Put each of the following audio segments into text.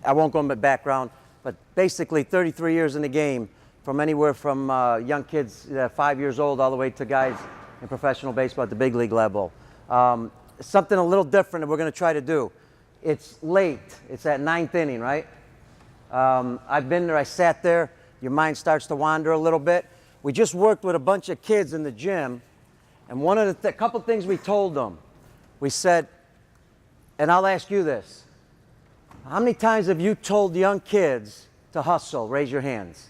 I won't go into background, but basically 33 years in the game, from anywhere from young kids 5 years old all the way to guys in professional baseball at the big league level. Something a little different that we're going to try to do. It's late. It's at 9th inning, right? I've been there. I sat there. Your mind starts to wander a little bit. We just worked with a bunch of kids in the gym, and one of the couple things we told them, we said, and I'll ask you this. How many times have you told young kids to hustle? Raise your hands.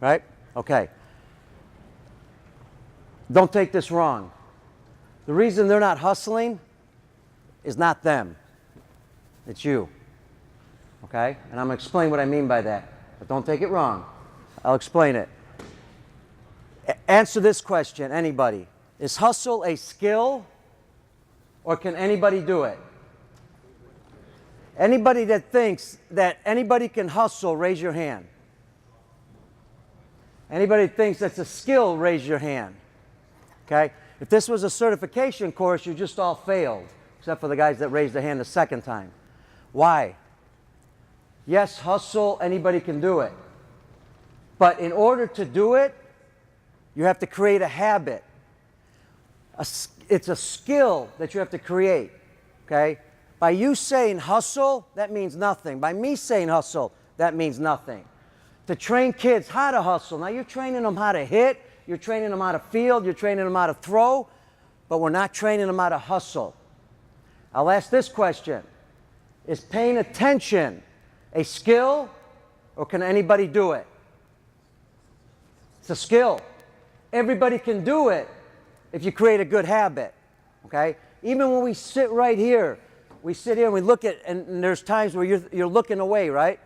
Right? Okay. Don't take this wrong. The reason they're not hustling is not them. It's you. Okay? And I'm going to explain what I mean by that. But don't take it wrong. I'll explain it. Answer this question, anybody. Is hustle a skill, or can anybody do it? Anybody that thinks that anybody can hustle, raise your hand. Anybody that thinks that's a skill, raise your hand. Okay? If this was a certification course, you just all failed, except for the guys that raised their hand the second time. Why? Yes, hustle, anybody can do it. But in order to do it, you have to create a habit. It's a skill that you have to create. Okay? By you saying hustle, that means nothing. By me saying hustle, that means nothing. To train kids how to hustle. Now you're training them how to hit, you're training them how to field, you're training them how to throw, but we're not training them how to hustle. I'll ask this question. Is paying attention a skill, or can anybody do it? It's a skill. Everybody can do it if you create a good habit. Okay? Even when we sit right here, we sit here and we look at, and there's times where you're looking away, right?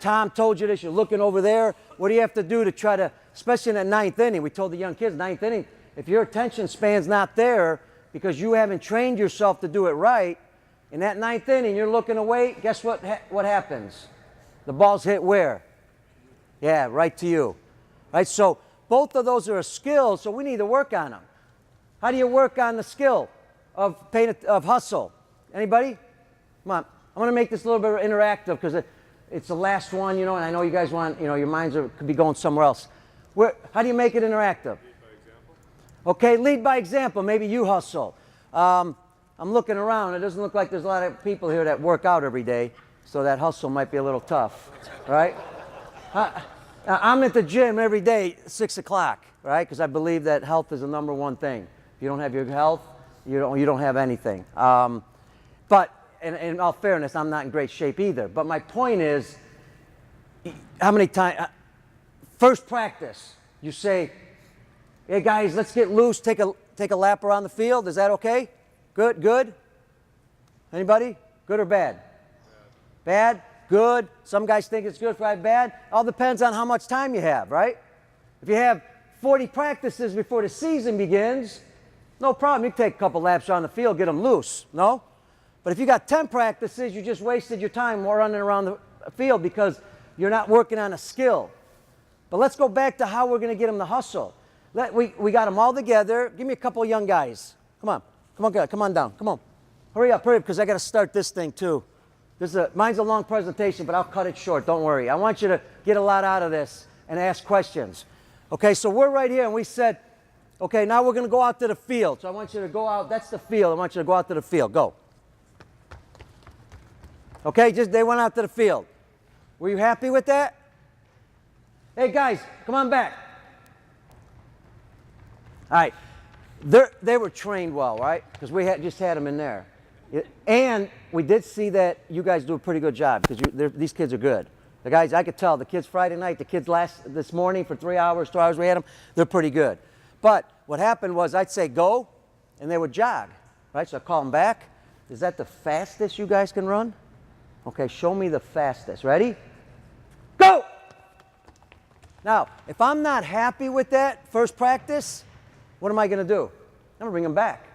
Tom told you this, you're looking over there. What do you have to do to try to, especially in that 9th inning, we told the young kids, 9th inning, if your attention span's not there because you haven't trained yourself to do it right, in that 9th inning, you're looking away, guess what happens? The ball's hit where? Yeah, right to you. Right? So both of those are a skill, so we need to work on them. How do you work on the skill of hustle? Anybody? Come on. I'm going to make this a little bit interactive because it's the last one, you know, and I know you guys want, you know, your minds could be going somewhere else. How do you make it interactive? Lead by example. Okay, lead by example. Maybe you hustle. I'm looking around. It doesn't look like there's a lot of people here that work out every day, so that hustle might be a little tough, right? I'm at the gym every day, 6 o'clock, right? Because I believe that health is the #1 thing. If you don't have your health, you don't have anything. But in all fairness, I'm not in great shape either. But my point is, how many times, first practice, you say, hey guys, let's get loose, take a lap around the field. Is that okay? Good, good? Anybody? Good or bad? Bad? Good? Some guys think it's good, bad? All depends on how much time you have, right? If you have 40 practices before the season begins, no problem. You can take a couple laps around the field, get them loose, no? But if you got 10 practices, you just wasted your time running around the field because you're not working on a skill. But let's go back to how we're going to get them to hustle. We got them all together. Give me a couple of young guys. Come on. Come on, come on down. Come on. Hurry up, because I got to start this thing too. Mine's a long presentation, but I'll cut it short. Don't worry. I want you to get a lot out of this and ask questions. Okay, so we're right here, and we said, okay, now we're going to go out to the field. So I want you to go out. That's the field. I want you to go out to the field. Go. Okay, they went out to the field. Were you happy with that? Hey, guys, come on back. All right. They were trained well, right? Because we just had them in there. And we did see that you guys do a pretty good job because these kids are good. The guys, I could tell, the kids Friday night, the kids this morning for 3 hours, 2 hours we had them, they're pretty good. But what happened was I'd say go, and they would jog, right? So I call them back. Is that the fastest you guys can run? Okay, show me the fastest. Ready? Go! Now, if I'm not happy with that first practice, what am I going to do? I'm going to bring them back.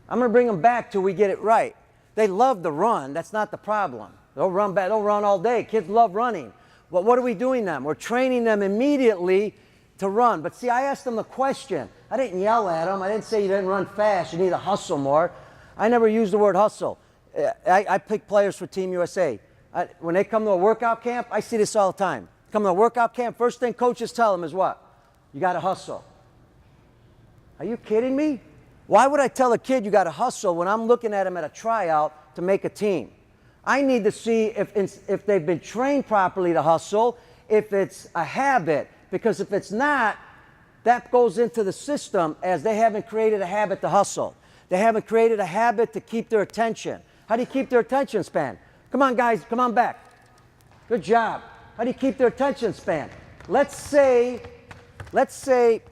I'm going to bring them back till we get it right. They love to run. That's not the problem. They'll run back. They'll run all day. Kids love running. But what are we doing then? We're training them immediately to run. But see, I asked them the question. I didn't yell at them. I didn't say you didn't run fast. You need to hustle more. I never used the word hustle. I pick players for Team USA. When they come to a workout camp, I see this all the time. Come to a workout camp, first thing coaches tell them is what? You got to hustle. Are you kidding me? Why would I tell a kid you got to hustle when I'm looking at him at a tryout to make a team? I need to see if they've been trained properly to hustle, if it's a habit, because if it's not, that goes into the system as they haven't created a habit to hustle. They haven't created a habit to keep their attention. How do you keep their attention span? Come on, guys, come on back. Good job. How do you keep their attention span? Let's say,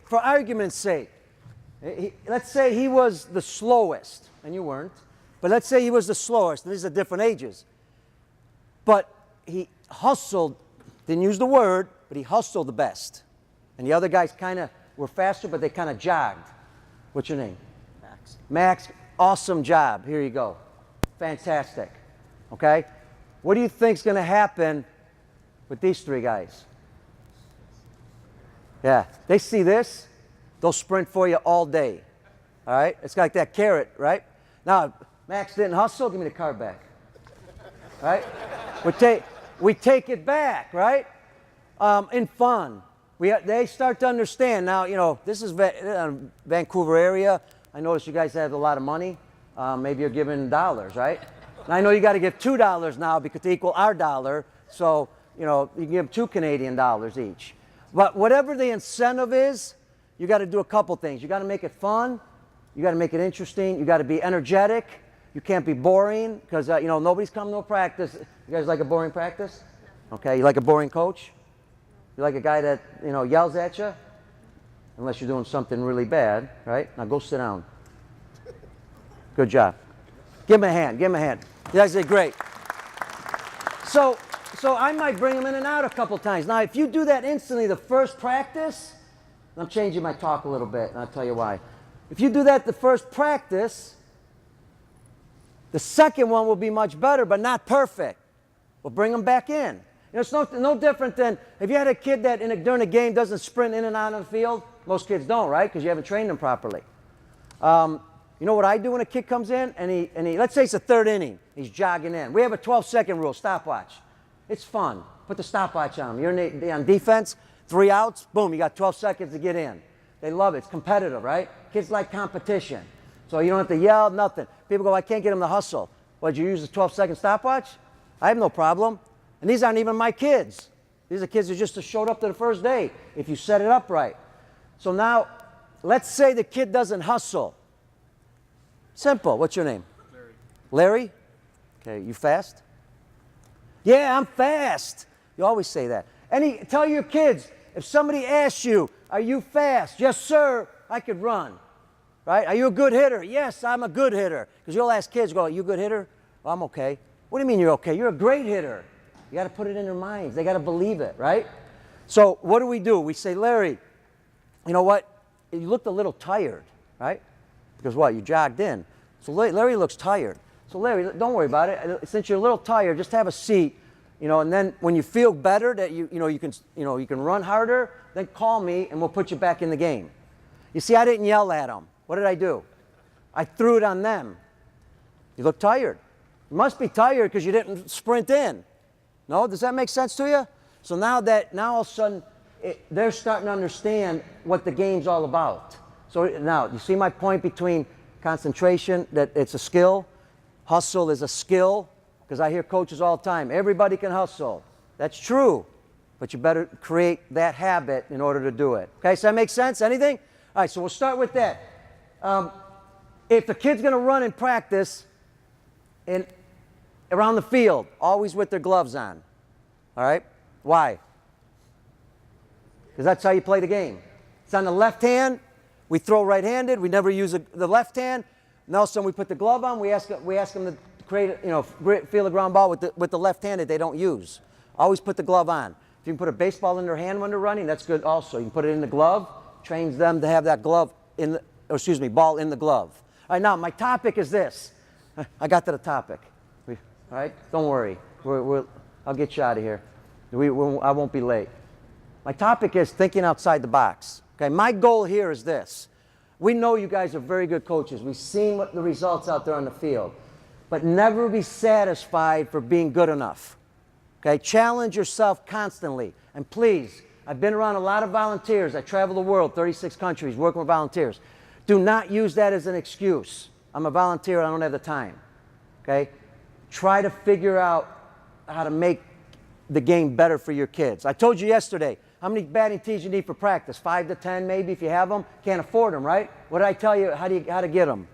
for argument's sake, let's say he was the slowest, and you weren't, but let's say he was the slowest, and these are different ages. But he hustled, didn't use the word, but he hustled the best. And the other guys kind of were faster, but they kind of jogged. What's your name? Max. Max, awesome job. Here you go. Fantastic. Okay? What do you think's going to happen with these three guys? Yeah, they see this, they'll sprint for you all day. All right? It's like that carrot, right? Now, Max didn't hustle, give me the card back. Right? We take it back, right? In fun. They start to understand. Now, you know, this is Vancouver area. I notice you guys have a lot of money. Maybe you're giving dollars, right? And I know you got to give $2 now because to equal our dollar. So, you know, you can give 2 Canadian dollars each. But whatever the incentive is, you got to do a couple things. You got to make it fun. You got to make it interesting. You got to be energetic. You can't be boring because, you know, nobody's coming to a practice. You guys like a boring practice? Okay. You like a boring coach? You like a guy that, you know, yells at you? Unless you're doing something really bad, right? Now go sit down. Good job. Give him a hand. Give him a hand. You guys did great. So I might bring him in and out a couple times. Now, if you do that instantly the first practice, I'm changing my talk a little bit, and I'll tell you why. If you do that the first practice, the second one will be much better, but not perfect. We'll bring them back in. You know, it's no different than if you had a kid that during a game doesn't sprint in and out of the field. Most kids don't, right? Because you haven't trained them properly. You know what I do when a kid comes in and he let's say it's the third inning. He's jogging in. We have a 12-second rule, stopwatch. It's fun. Put the stopwatch on him. You're on defense, 3 outs, boom, you got 12 seconds to get in. They love it. It's competitive, right? Kids like competition. So you don't have to yell, nothing. People go, I can't get them to hustle. Well, did you use the 12-second stopwatch? I have no problem. And these aren't even my kids. These are kids who just showed up to the first day, if you set it up right. So now, let's say the kid doesn't hustle. Simple. What's your name? Larry. Larry? Okay, you fast? Yeah, I'm fast. You always say that. Tell your kids, if somebody asks you, are you fast? Yes, sir, I could run. Right? Are you a good hitter? Yes, I'm a good hitter. Because you'll ask kids, are you a good hitter? Well, I'm okay. What do you mean you're okay? You're a great hitter. You got to put it in their minds. They got to believe it, right? So what do? We say, Larry, you know what? You looked a little tired, right? Because what? You jogged in. So Larry looks tired. So Larry, don't worry about it. Since you're a little tired, just have a seat, you know, and then when you feel better that you can run harder, then call me and we'll put you back in the game. You see, I didn't yell at them. What did I do? I threw it on them. You look tired. You must be tired because you didn't sprint in. No? Does that make sense to you? So now all of a sudden, they're starting to understand what the game's all about. So now, you see my point between concentration, that it's a skill, hustle is a skill, because I hear coaches all the time, everybody can hustle. That's true, but you better create that habit in order to do it. Okay, so that makes sense? Anything? All right, so we'll start with that. If the kid's going to run in practice around the field, always with their gloves on. All right? Why? Because that's how you play the game. It's on the left hand. We throw right-handed. We never use the left hand. And all of a sudden we put the glove on. We ask them to create, feel a ground ball with the left-handed they don't use. Always put the glove on. If you can put a baseball in their hand when they're running, that's good also. You can put it in the glove. Trains them to have that ball in the glove. All right, now my topic is this. I got to the topic. All right, don't worry. I'll get you out of here. I won't be late. My topic is thinking outside the box. Okay, my goal here is this. We know you guys are very good coaches. We've seen what the results out there on the field. but never be satisfied for being good enough. Okay, challenge yourself constantly. And please, I've been around a lot of volunteers. I travel the world, 36 countries, working with volunteers. Do not use that as an excuse. I'm a volunteer, I don't have the time. Okay? Try to figure out how to make the game better for your kids. I told you yesterday, how many batting tees you need for practice? 5 to 10 maybe if you have them. Can't afford them, right? What did I tell you how to get them?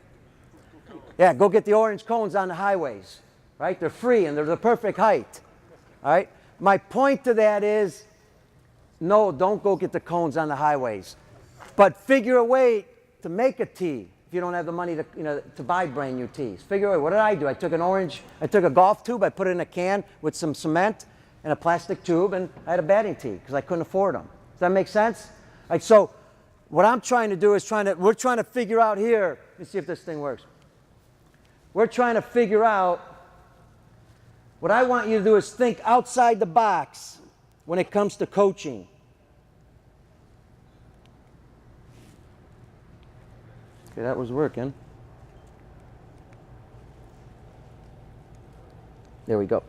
Yeah, go get the orange cones on the highways, right? They're free and they're the perfect height, all right? My point to that is, no, don't go get the cones on the highways, but figure a way to make a tee if you don't have the money to buy brand new tees. Figure a way. What did I do? I took a golf tube, I put it in a can with some cement and a plastic tube, and I had a batting tee because I couldn't afford them. Does that make sense? All right, so what I'm trying to do is we're trying to figure out here, let's see if this thing works. We're trying to figure out, what I want you to do is think outside the box when it comes to coaching. Okay, that was working. There we go.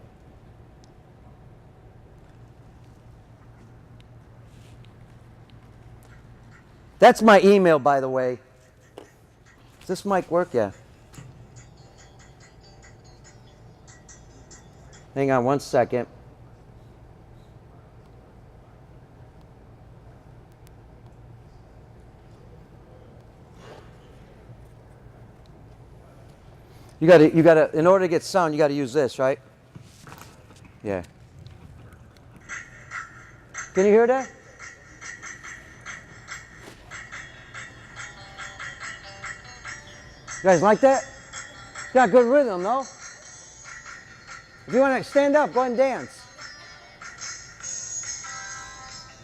That's my email, by the way. Does this mic work? Yeah. Hang on one second. You gotta, in order to get sound, you gotta use this, right? Yeah. Can you hear that? You guys like that? Got good rhythm, no? If you want to stand up, go ahead and dance.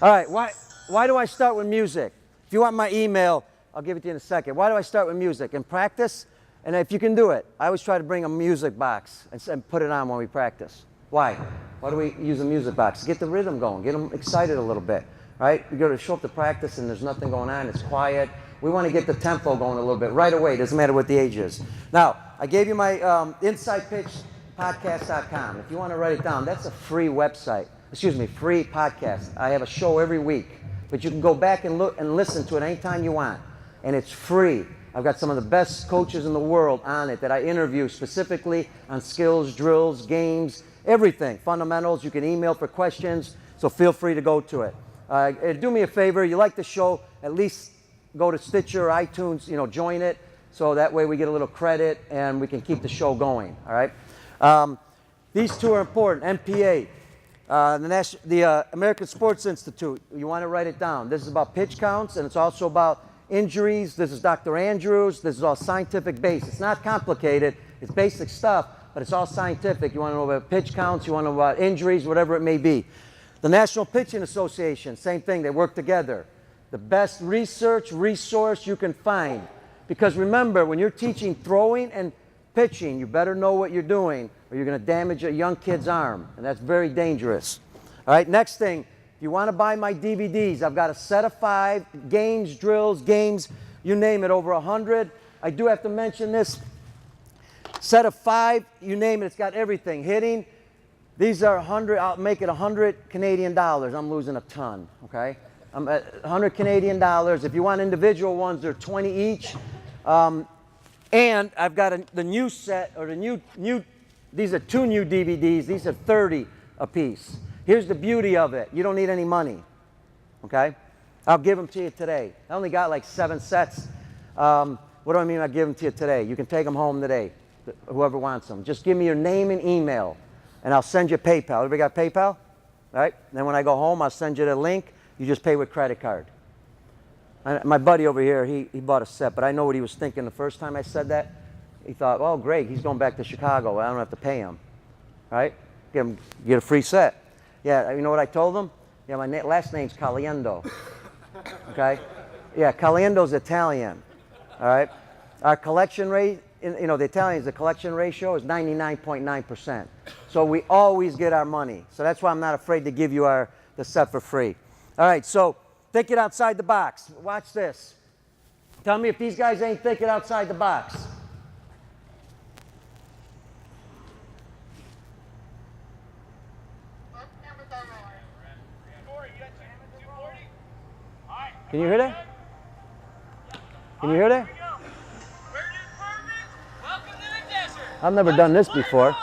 All right, why do I start with music? If you want my email, I'll give it to you in a second. Why do I start with music? In practice, and if you can do it, I always try to bring a music box and put it on when we practice. Why? Why do we use a music box? To get the rhythm going, get them excited a little bit, right? You go to show up to practice and there's nothing going on, it's quiet. We want to get the tempo going a little bit right away, doesn't matter what the age is. Now, I gave you my Inside Pitch podcast.com. If you want to write it down, that's a free website. Free podcast. I have a show every week, but you can go back and look and listen to it anytime you want, and it's free. I've got some of the best coaches in the world on it that I interview specifically on skills, drills, games, everything, fundamentals. You can email for questions, so feel free to go to it. Do me a favor, you like the show, at least go to Stitcher or iTunes, join it, so that way we get a little credit and we can keep the show going, all right? These two are important. MPA, the American Sports Institute. You want to write it down. This is about pitch counts, and it's also about injuries. This is Dr. Andrews. This is all scientific based. It's not complicated. It's basic stuff, but it's all scientific. You want to know about pitch counts. You want to know about injuries, whatever it may be. The National Pitching Association, same thing. They work together. The best resource you can find. Because remember, when you're teaching throwing and pitching, you better know what you're doing or you're going to damage a young kid's arm, and that's very dangerous. All right, next thing, if you want to buy my DVDs, I've got a set of 5 games, drills, games, you name it, over 100. I do have to mention this. Set of 5, you name it, it's got everything. Hitting, these are 100, I'll make it 100 Canadian dollars. I'm losing a ton, okay? I'm at 100 Canadian dollars. If you want individual ones, they're 20 each. And I've got the new set, or the new, these are 2 new DVDs. These are 30 a piece. Here's the beauty of it. You don't need any money, okay? I'll give them to you today. I only got like 7 sets. What do I mean by give them to you today? You can take them home today, whoever wants them. Just give me your name and email, and I'll send you PayPal. Everybody got PayPal? All right? And then when I go home, I'll send you the link. You just pay with credit card. My buddy over here, he bought a set, but I know what he was thinking the first time I said that. He thought, oh, great, he's going back to Chicago. I don't have to pay him, right? Get a free set. Yeah, you know what I told him? Yeah, my last name's Caliendo, okay? Yeah, Caliendo's Italian, all right? Our collection rate, the Italians, the collection ratio is 99.9%. So we always get our money. So that's why I'm not afraid to give you the set for free. All right, so think it outside the box. Watch this. Tell me if these guys ain't thinking outside the box. Can you hear that? Can you hear that? I've never done this before.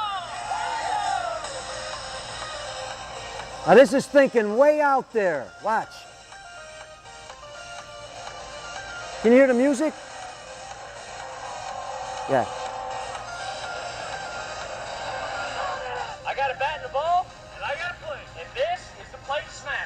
Now this is thinking way out there. Watch. Can you hear the music? Yeah. I got a bat and a ball, and I got a plate. And this is the plate smasher.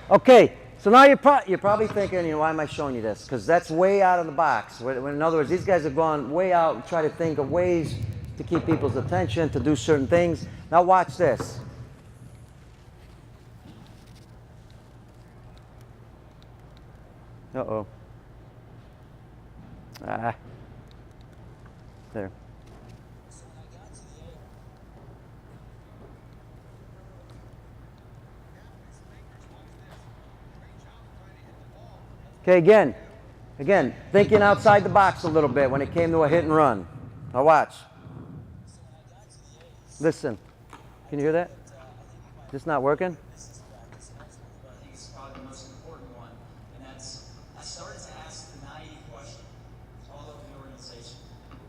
Okay, so now you're probably thinking, you know, why am I showing you this? Because that's way out of the box. In other words, these guys have gone way out and try to think of ways to keep people's attention, to do certain things. Now watch this. Uh-oh. There. Okay, again, thinking outside the box a little bit when it came to a hit and run. Now watch. Listen. Can you hear that? Is this not working? I think it's probably the most important one, and that's, I started to ask the naive question all over the organization.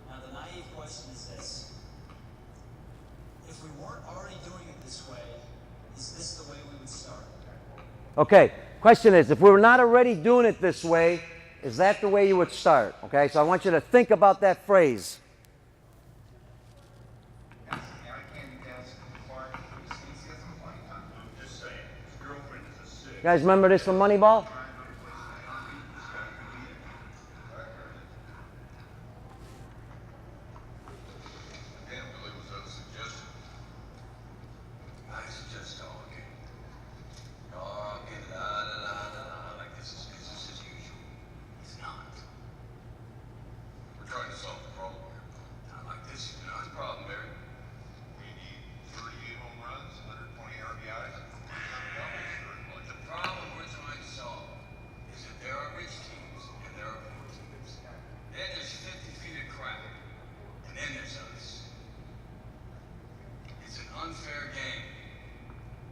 Now the naive question is this: if we weren't already doing it this way, is this the way we would start? Okay, question is, if we were not already doing it this way, is that the way you would start? Okay, so I want you to think about that phrase. You guys remember this from Moneyball? Unfair game.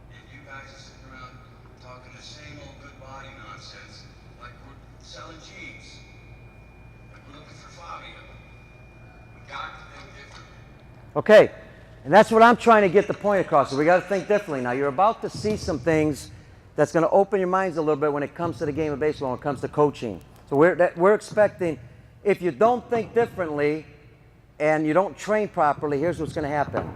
If you guys are sitting around talking the same old good body nonsense, like we're selling jeans, like we're looking for Fabio, we got to think differently. Okay, and that's what I'm trying to get the point across. So we got to think differently. Now you're about to see some things that's going to open your minds a little bit when it comes to the game of baseball, when it comes to coaching. So we're expecting, if you don't think differently and you don't train properly, here's what's going to happen.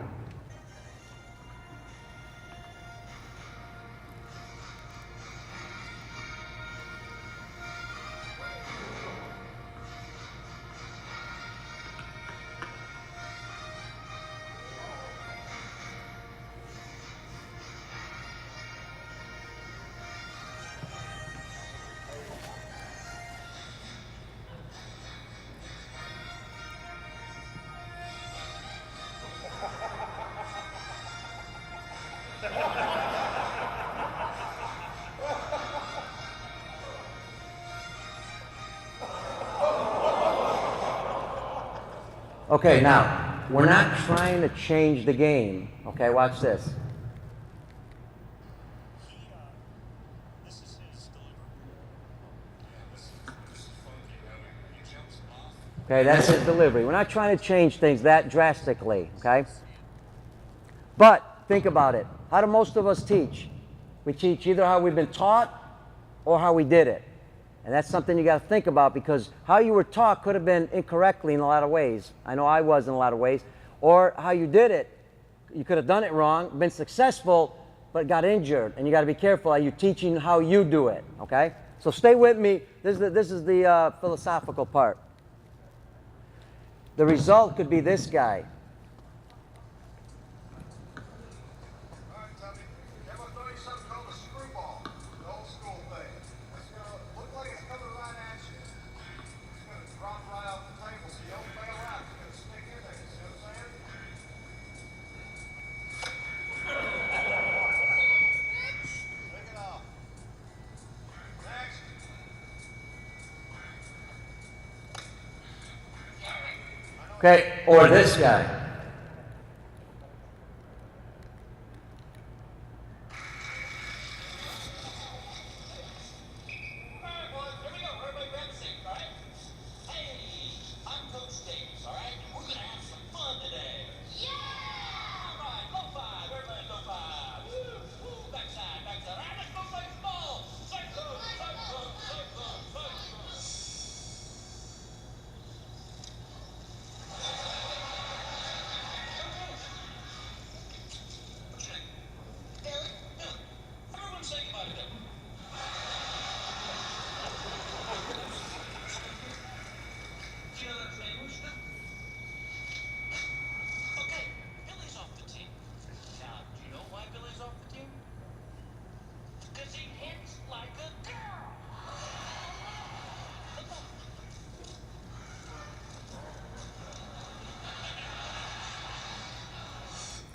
Okay, now, we're not trying to change the game. Okay, watch this. Okay, that's his delivery. We're not trying to change things that drastically, okay? But think about it. How do most of us teach? We teach either how we've been taught or how we did it. And that's something you got to think about, because how you were taught could have been incorrectly in a lot of ways. I know I was in a lot of ways. Or how you did it, you could have done it wrong, been successful, but got injured. And you got to be careful. Are you teaching how you do it, okay? So stay with me. This is the philosophical part. The result could be this guy. All right, Tommy. I'm going to throw you something called a screwball. The old school thing. It's going to look like it's coming right at you. It's going to drop right off the table, so you don't fail out. It's going to stick in there. You see what I'm saying? Take it off. Next. Okay, or this guy. Alright, boys, here we go. Everybody grab a seat, alright? Hey, I'm Coach Davis, alright? We're gonna have some fun today. Yeah! Alright, low five. Everybody low five. Woo, woo, backside, backside. Alright, let's go play some ball. Cycle, cycle, cycle, cycle. Billy, everyone say goodbye to them. Do you know that language now? Okay, Billy's off the team. Now, do you know why Billy's off the team? Because he hits like a girl.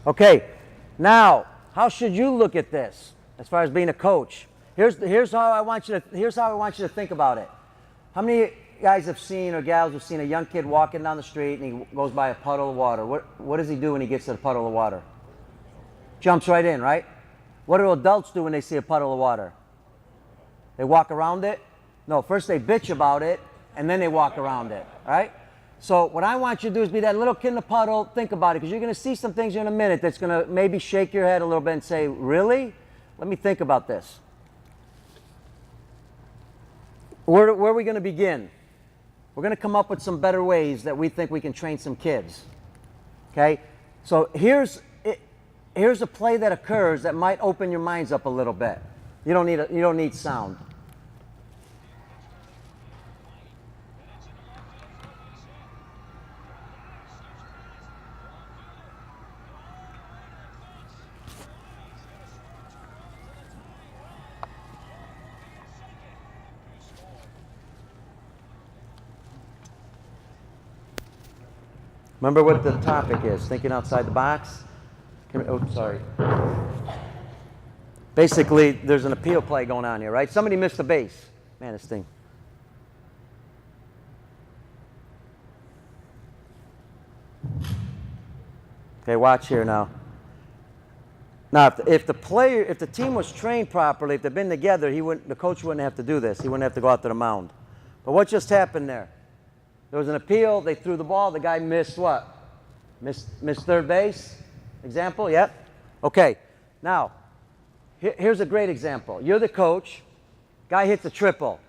Okay, now, how should you look at this as far as being a coach? Here's how I want you to think about it. How many guys have seen, or gals have seen, a young kid walking down the street and he goes by a puddle of water? What does he do when he gets to the puddle of water? Jumps right in, right? What do adults do when they see a puddle of water? They walk around it? No, first they bitch about it, and then they walk around it, right? So what I want you to do is be that little kid in the puddle. Think about it, because you're going to see some things in a minute that's going to maybe shake your head a little bit and say, really? Let me think about this. Where are we going to begin? We're going to come up with some better ways that we think we can train some kids. Okay? So here's a play that occurs that might open your minds up a little bit. You don't need sound. Remember what the topic is, thinking outside the box? Oh, sorry. Basically, there's an appeal play going on here, right? Somebody missed the base. Man, this thing. Okay, watch here now. Now, if the team was trained properly, if they'd been together, the coach wouldn't have to do this. He wouldn't have to go out to the mound. But what just happened there? There was an appeal. They threw the ball. The guy missed what? Missed third base? Example? Yep. Okay. Now, here's a great example. You're the coach. Guy hits a triple.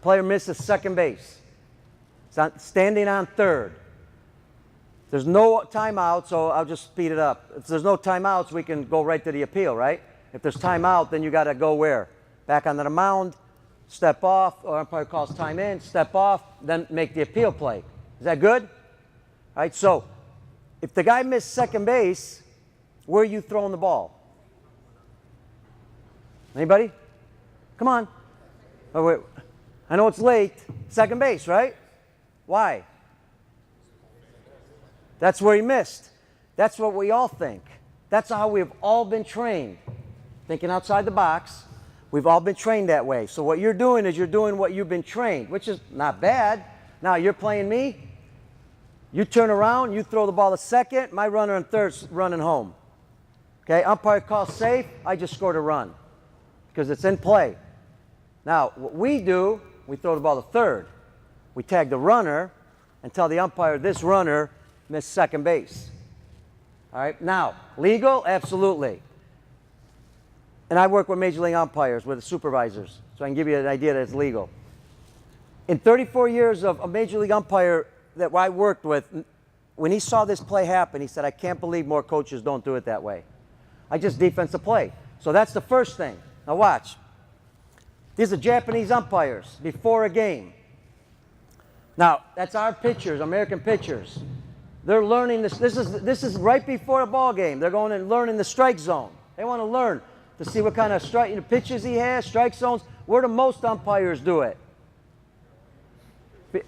Player misses second base. Standing on third. There's no timeout, so I'll just speed it up. If there's no timeouts, we can go right to the appeal, right? If there's timeout, then you got to go where? Back onto the mound, step off, or umpire calls time in, step off, then make the appeal play. Is that good? All right, so if the guy missed second base, where are you throwing the ball? Anybody? Come on. Oh, wait. I know it's late. Second base, right? Why? That's where he missed. That's what we all think. That's how we've all been trained. Thinking outside the box. We've all been trained that way. So what you're doing is you're doing what you've been trained, which is not bad. Now, you're playing me. You turn around, you throw the ball to second, my runner in third's running home. Okay, umpire calls safe, I just scored a run because it's in play. Now, what we do, we throw the ball to third. We tag the runner and tell the umpire this runner missed second base. All right, now, legal? Absolutely. And I work with Major League umpires, with the supervisors, so I can give you an idea that it's legal. In 34 years of a Major League umpire that I worked with, when he saw this play happen, he said, I can't believe more coaches don't do it that way. I just defensive play. So that's the first thing. Now watch. These are Japanese umpires before a game. Now, that's our pitchers, American pitchers. They're learning this. This is right before a ball game. They're going and learning the strike zone. They want to learn to see what kind of pitches he has, strike zones. Where do most umpires do it?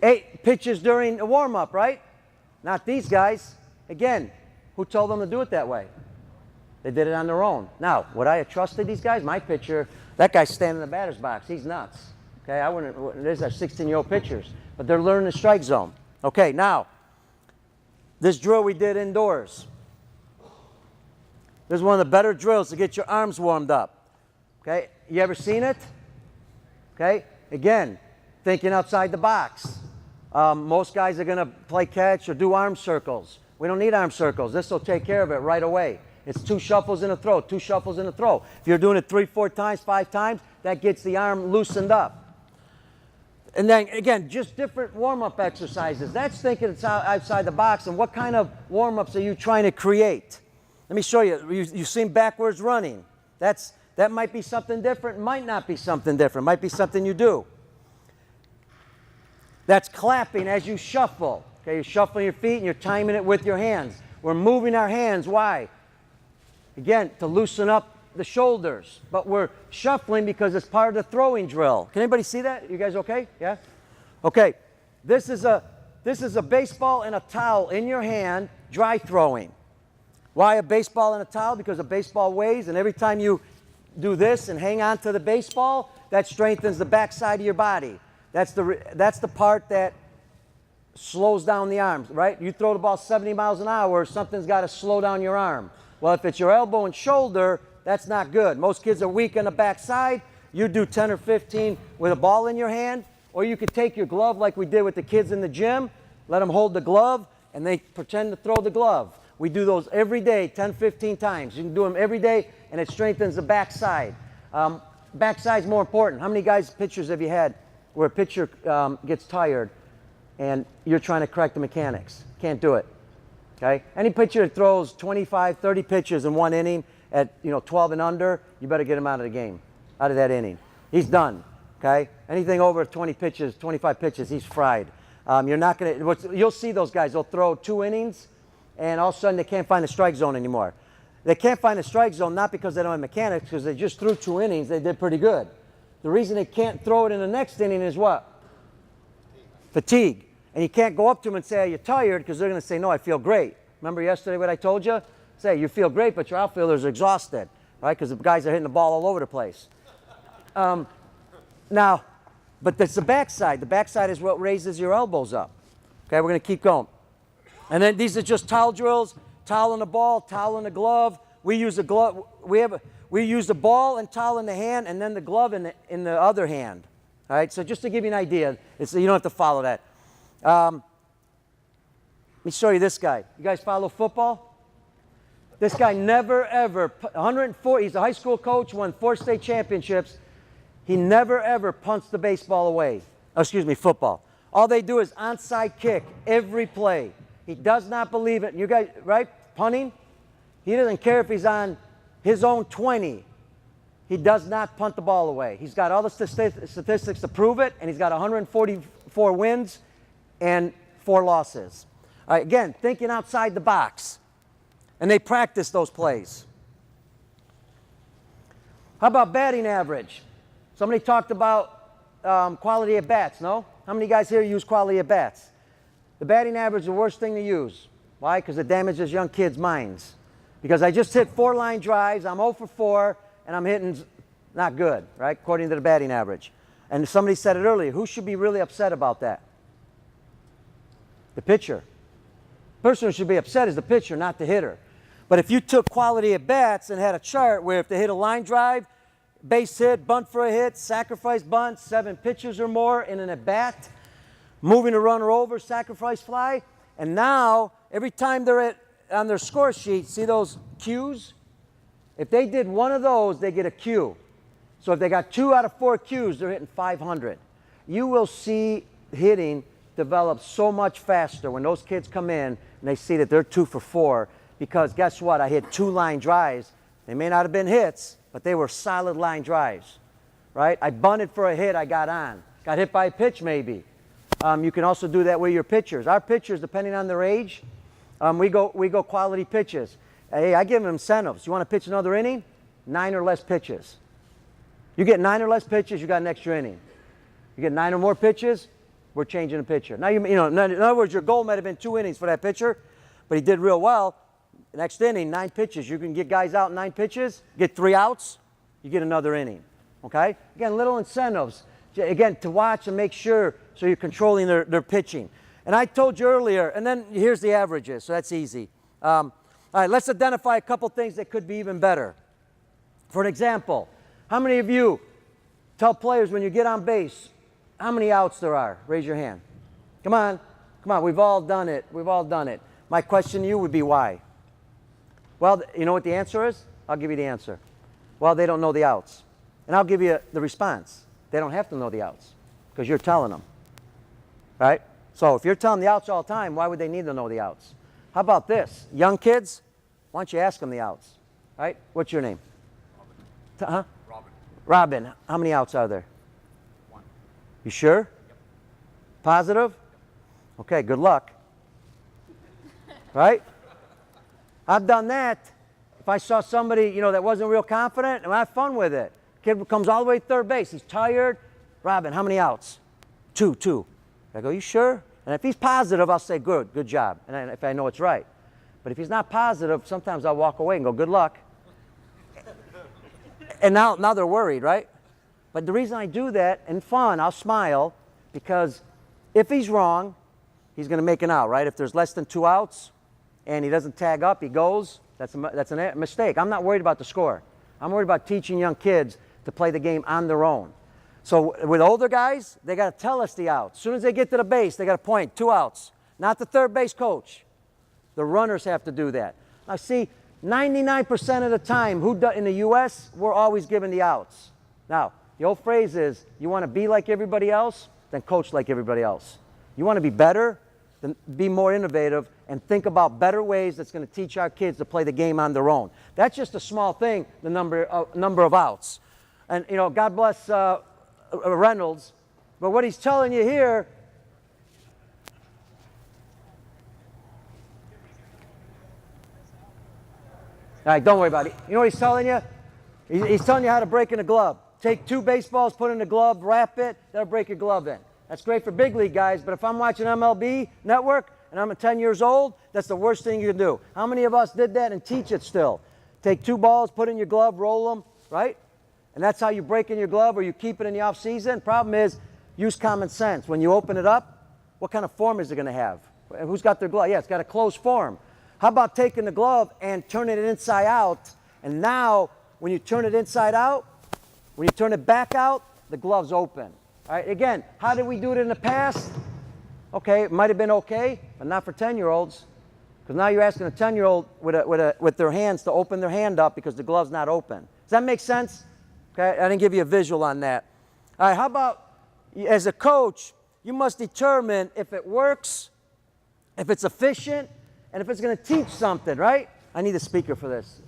8 pitches during a warm-up, right? Not these guys. Again, who told them to do it that way? They did it on their own. Now, would I have trusted these guys? My pitcher, that guy's standing in the batter's box. He's nuts. Okay, I wouldn't. These are 16-year-old pitchers, but they're learning the strike zone. Okay, now, this drill we did indoors. This is one of the better drills to get your arms warmed up. Okay, you ever seen it? Okay, again, thinking outside the box. Most guys are going to play catch or do arm circles. We don't need arm circles. This will take care of it right away. It's 2 shuffles and a throw, 2 shuffles and a throw. If you're doing it 3, 4 times, 5 times, that gets the arm loosened up. And then, again, just different warm-up exercises. That's thinking it's outside the box. And what kind of warm-ups are you trying to create? Let me show you. You've seen backwards running. That might be something different, might not be something different, might be something you do. That's clapping as you shuffle. Okay, you're shuffling your feet and you're timing it with your hands. We're moving our hands. Why? Again, to loosen up the shoulders. But we're shuffling because it's part of the throwing drill. Can anybody see that? You guys okay? Yeah? Okay. This is a baseball and a towel in your hand, dry throwing. Why a baseball and a towel? Because a baseball weighs, and every time you do this and hang on to the baseball, that strengthens the backside of your body. That's the part that slows down the arms, right? You throw the ball 70 miles an hour, something's got to slow down your arm. Well, if it's your elbow and shoulder, that's not good. Most kids are weak on the backside. You do 10 or 15 with a ball in your hand, or you could take your glove like we did with the kids in the gym, let them hold the glove, and they pretend to throw the glove. We do those every day, 10, 15 times. You can do them every day, and it strengthens the backside. Backside's more important. How many guys, pitchers have you had where a pitcher gets tired and you're trying to correct the mechanics? Can't do it. Okay? Any pitcher that throws 25, 30 pitches in one inning at 12 and under, you better get him out of the game, out of that inning. He's done. Okay? Anything over 20 pitches, 25 pitches, he's fried. You're not going to. You'll see those guys. They'll throw 2 innings, and all of a sudden they can't find the strike zone anymore. They can't find the strike zone not because they don't have mechanics, because they just threw 2 innings. They did pretty good. The reason they can't throw it in the next inning is what? Fatigue. And you can't go up to them and say, are you tired? Because they're going to say, no, I feel great. Remember yesterday what I told you? Say, you feel great, but your outfielders are exhausted, right? Because the guys are hitting the ball all over the place. Now, but that's the backside. The backside is what raises your elbows up. Okay, we're going to keep going. And then these are just towel drills, towel in the ball, towel in the glove. We use a glove. We use the ball and towel in the hand, and then the glove in the other hand. All right, so just to give you an idea, you don't have to follow that. Let me show you this guy. You guys follow football? This guy never, ever, 104, he's a high school coach, won 4 state championships. He never, ever punts the baseball away. Oh, excuse me, football. All they do is onside kick every play. He does not believe it. You guys, right? Punting? He doesn't care if he's on his own 20. He does not punt the ball away. He's got all the statistics to prove it, and he's got 144 wins and 4 losses. All right, again, thinking outside the box. And they practice those plays. How about batting average? Somebody talked about quality at bats, no? How many guys here use quality at bats? The batting average is the worst thing to use. Why? Because it damages young kids' minds. Because I just hit 4 line drives, I'm 0 for 4, and I'm hitting not good, right? According to the batting average. And somebody said it earlier, who should be really upset about that? The pitcher. person who should be upset is the pitcher, not the hitter. But if you took quality at bats and had a chart where if they hit a line drive, base hit, bunt for a hit, sacrifice bunt, 7 pitches or more in an at bat, moving a runner over, sacrifice fly, and now every time they're on their score sheet, see those Qs? If they did one of those, they get a Q. So if they got 2 out of 4 Qs, they're hitting 500. You will see hitting develop so much faster when those kids come in and they see that they're 2 for 4, because guess what? I hit 2 line drives. They may not have been hits, but they were solid line drives, right? I bunted for a hit, I got on. Got hit by a pitch maybe. You can also do that with your pitchers. Our pitchers, depending on their age, we go quality pitches. Hey, I give them incentives. You want to pitch another inning? 9 or less pitches. You get 9 or less pitches, you got an extra inning. You get 9 or more pitches, we're changing the pitcher. Now, you know, in other words, your goal might have been 2 innings for that pitcher, but he did real well. Next inning, 9 pitches. You can get guys out in 9 pitches, get 3 outs, you get another inning. Okay? Again, little incentives. Again, to watch and make sure so you're controlling their pitching. And I told you earlier, and then here's the averages, so that's easy. All right, let's identify a couple things that could be even better. For an example, how many of you tell players when you get on base how many outs there are? Raise your hand. Come on. Come on. We've all done it. We've all done it. My question to you would be why? Well, you know what the answer is? I'll give you the answer. Well, they don't know the outs. And I'll give you the response. They don't have to know the outs because you're telling them. Right? So if you're telling the outs all the time, why would they need to know the outs? How about this? Young kids, why don't you ask them the outs? Right? What's your name? Robin. Huh? Robin. Robin. How many outs are there? 1. You sure? Yep. Positive? Yep. Okay, good luck. Right? I've done that. If I saw somebody, you know, that wasn't real confident, and I have fun with it. Kid comes all the way to third base. He's tired. Robin, how many outs? 2. I go, you sure? And if he's positive, I'll say, good job. And if I know it's right. But if he's not positive, sometimes I'll walk away and go, good luck. And now they're worried, right? But the reason I do that, and fun, I'll smile, because if he's wrong, he's going to make an out, right? If there's less than 2 outs and he doesn't tag up, he goes, that's a mistake. I'm not worried about the score. I'm worried about teaching young kids to play the game on their own. So with older guys, they got to tell us the outs. As soon as they get to the base, they got to point 2 outs. Not the third base coach. The runners have to do that. Now see, 99% of the time, in the U.S., we're always given the outs. Now, the old phrase is, you want to be like everybody else, then coach like everybody else. You want to be better, then be more innovative, and think about better ways that's going to teach our kids to play the game on their own. That's just a small thing, the number of outs. And, you know, God bless Reynolds, but what he's telling you here, all right, don't worry about it. You know what he's telling you? He's telling you how to break in a glove. Take 2 baseballs, put in a glove, wrap it, that'll break your glove in. That's great for big league guys, but if I'm watching MLB Network and I'm 10 years old, that's the worst thing you can do. How many of us did that and teach it still? Take 2 balls, put in your glove, roll them, right? And that's how you break in your glove or you keep it in the off season. Problem is, use common sense. When you open it up, what kind of form is it going to have? Who's got their glove? Yeah, it's got a closed form. How about taking the glove and turning it inside out? And now, when you turn it inside out, when you turn it back out, the glove's open. All right, again, how did we do it in the past? Okay, it might have been okay, but not for 10-year-olds. Because now you're asking a 10-year-old with their hands to open their hand up because the glove's not open. Does that make sense? Okay, I didn't give you a visual on that. All right, how about, as a coach, you must determine if it works, if it's efficient, and if it's going to teach something, right? I need a speaker for this.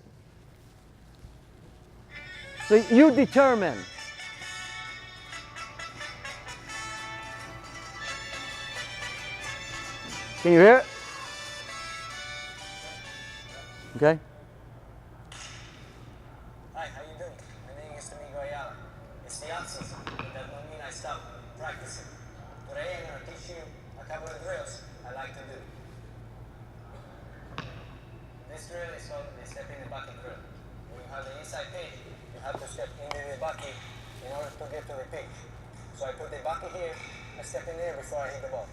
So you determine. Can you hear it? Okay. Hi, how you doing? My name is Domingo Ayala. It's the off-season, but that don't mean I stop practicing. Today I'm going to teach you a couple of drills I like to do. This drill is called the step in the bucket drill. When you have the inside pitch, you have to step into the bucket in order to get to the pitch. So I put the bucket here, I step in there before I hit the ball.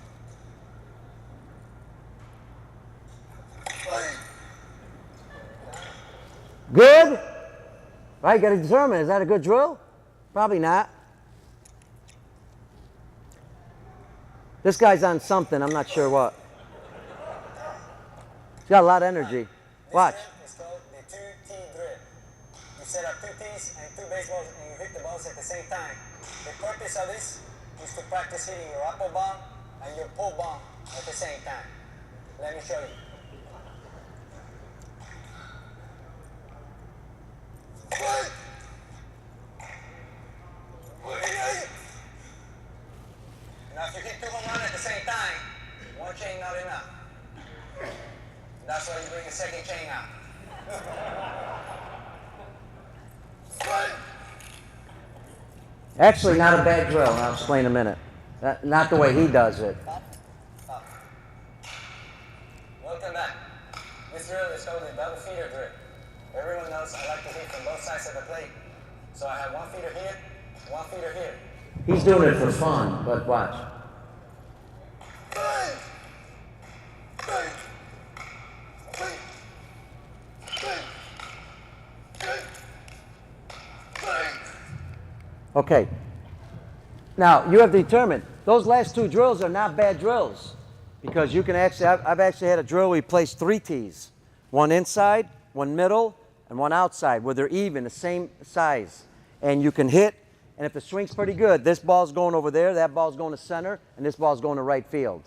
Good? Right, got to determine, is that a good drill? Probably not. This guy's on something, I'm not sure what. He's got a lot of energy. Watch. This drill is called the 2-T drill. You set up 2 T's and 2 baseballs and you hit the balls at the same time. The purpose of this is to practice hitting your upper bomb and your pull bomb at the same time. Let me show you. Now if you hit 2 home runs at the same time, 1 chain not enough. That's why you bring a second chain out. Actually, not a bad drill, and I'll explain in a minute. Not the way he does it. Welcome back. This drill is called the double feeder drill. Everyone knows I like to hit from both sides of the plate. So I have 1 feeder here, 1 feeder here. He's doing it for fun, but watch. Okay. Now, you have to determine, those last 2 drills are not bad drills. Because you can actually, I've actually had a drill where we placed 3 tees. 1 inside, 1 middle, and 1 outside, where they're even, the same size. And you can hit, and if the swing's pretty good, this ball's going over there, that ball's going to center, and this ball's going to right field.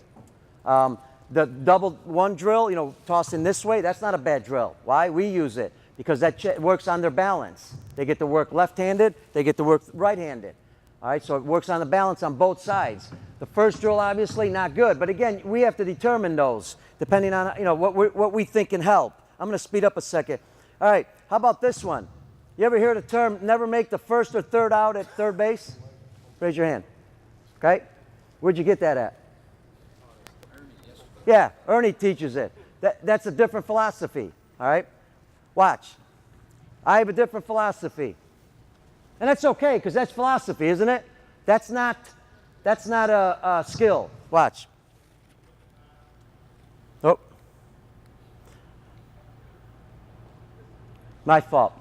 The double 1 drill, you know, tossing this way, that's not a bad drill. Why? We use it because that works on their balance. They get to work left-handed, they get to work right-handed. All right, so it works on the balance on both sides. The first drill, obviously, not good. But again, we have to determine those depending on, you know, what we think can help. I'm going to speed up a second. All right, how about this one? You ever hear the term, never make the first or third out at third base? Raise your hand. Okay? Where'd you get that at? Yeah, Ernie teaches it. That's a different philosophy. All right? Watch. I have a different philosophy. And that's okay, because that's philosophy, isn't it? That's not a skill. Watch. Oh. My fault.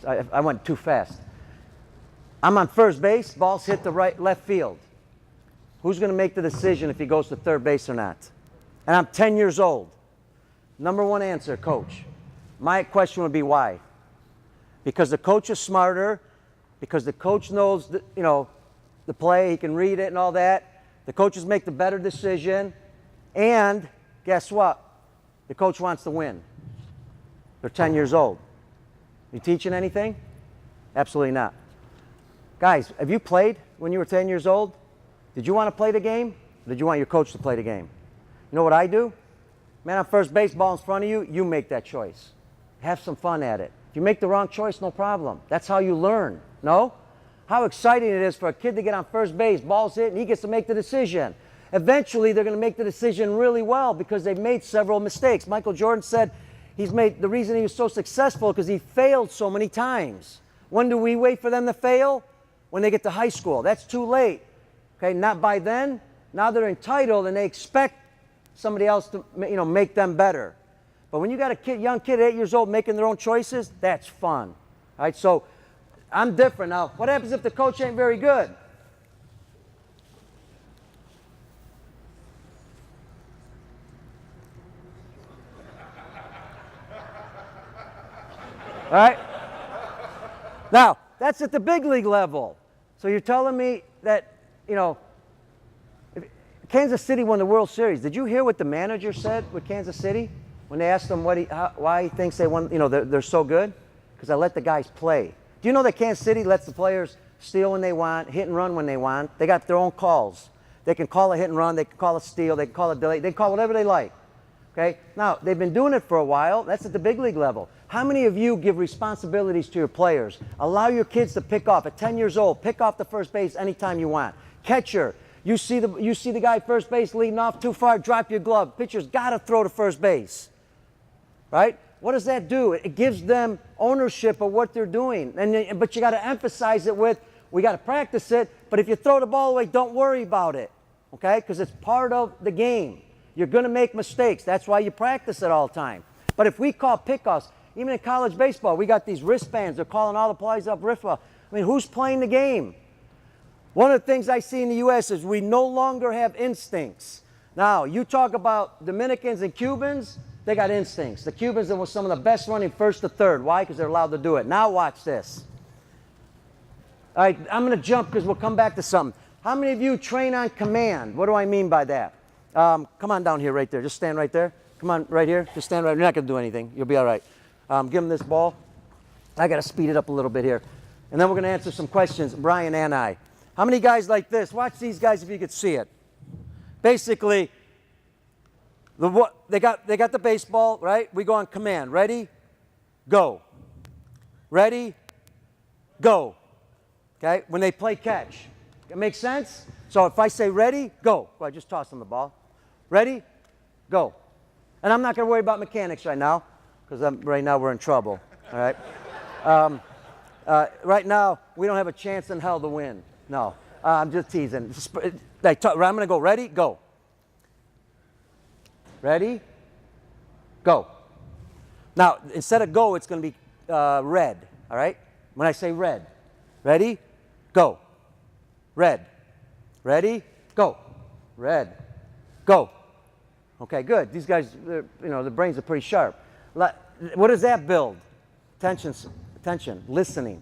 I went too fast. I'm on first base. Ball's hit the left field. Who's going to make the decision if he goes to third base or not? And I'm 10 years old. Number 1 answer, coach. My question would be why? Because the coach is smarter. Because the coach knows, the play, he can read it and all that. The coaches make the better decision. And guess what? The coach wants to win. They're 10 years old. You teaching anything? Absolutely not. Guys, have you played when you were 10 years old? Did you want to play the game? Or did you want your coach to play the game? You know what I do? Man on first base, ball in front of you, you make that choice. Have some fun at it. If you make the wrong choice, no problem. That's how you learn. No? How exciting it is for a kid to get on first base, ball's hit, and he gets to make the decision. Eventually, they're going to make the decision really well because they've made several mistakes. Michael Jordan said the reason he was so successful because he failed so many times. When do we wait for them to fail? When they get to high school. That's too late. Okay, not by then. Now they're entitled and they expect somebody else to make them better. But when you got a young kid at 8 years old making their own choices, that's fun. All right, so I'm different. Now, what happens if the coach ain't very good? All right? Now, that's at the big league level. So you're telling me that, Kansas City won the World Series. Did you hear what the manager said with Kansas City when they asked him why he thinks they won? They're so good? Because I let the guys play. Do you know that Kansas City lets the players steal when they want, hit and run when they want? They got their own calls. They can call a hit and run. They can call a steal. They can call a delay. They can call whatever they like. Okay? Now, they've been doing it for a while. That's at the big league level. How many of you give responsibilities to your players? Allow your kids to pick off. At 10 years old, pick off the first base anytime you want. Catcher, you see the guy first base leading off too far, drop your glove. Pitcher's got to throw to first base. Right? What does that do? It gives them ownership of what they're doing. But you got to emphasize it with, we got to practice it, but if you throw the ball away, don't worry about it. Okay? Because it's part of the game. You're going to make mistakes. That's why you practice it all the time. But if we call pickoffs, even in college baseball, we got these wristbands. They're calling all the plays up I mean, who's playing the game? One of the things I see in the U.S. is we no longer have instincts. Now, you talk about Dominicans and Cubans, they got instincts. The Cubans are some of the best running first to third. Why? Because they're allowed to do it. Now watch this. All right, I'm going to jump because we'll come back to something. How many of you train on command? What do I mean by that? Come on down here right there. Just stand right there. Come on right here. Just stand right. You're not going to do anything. You'll be all right. Give him this ball. I got to speed it up a little bit here. And then we're going to answer some questions, Brian and I. How many guys like this? Watch these guys if you could see it. Basically, they got the baseball, right? We go on command. Ready? Go. Ready? Go. Okay? When they play catch. It makes sense? So if I say ready, go. Well, I just tossed them the ball. Ready? Go. And I'm not going to worry about mechanics right now because right now we're in trouble. All right? Right now, we don't have a chance in hell to win. No. I'm just teasing. I'm going to go. Ready? Go. Ready? Go. Now, instead of go, it's going to be red. All right? When I say red. Ready? Go. Red. Ready? Go. Red. Go. Okay, good. These guys, the brains are pretty sharp. What does that build? Attention, listening.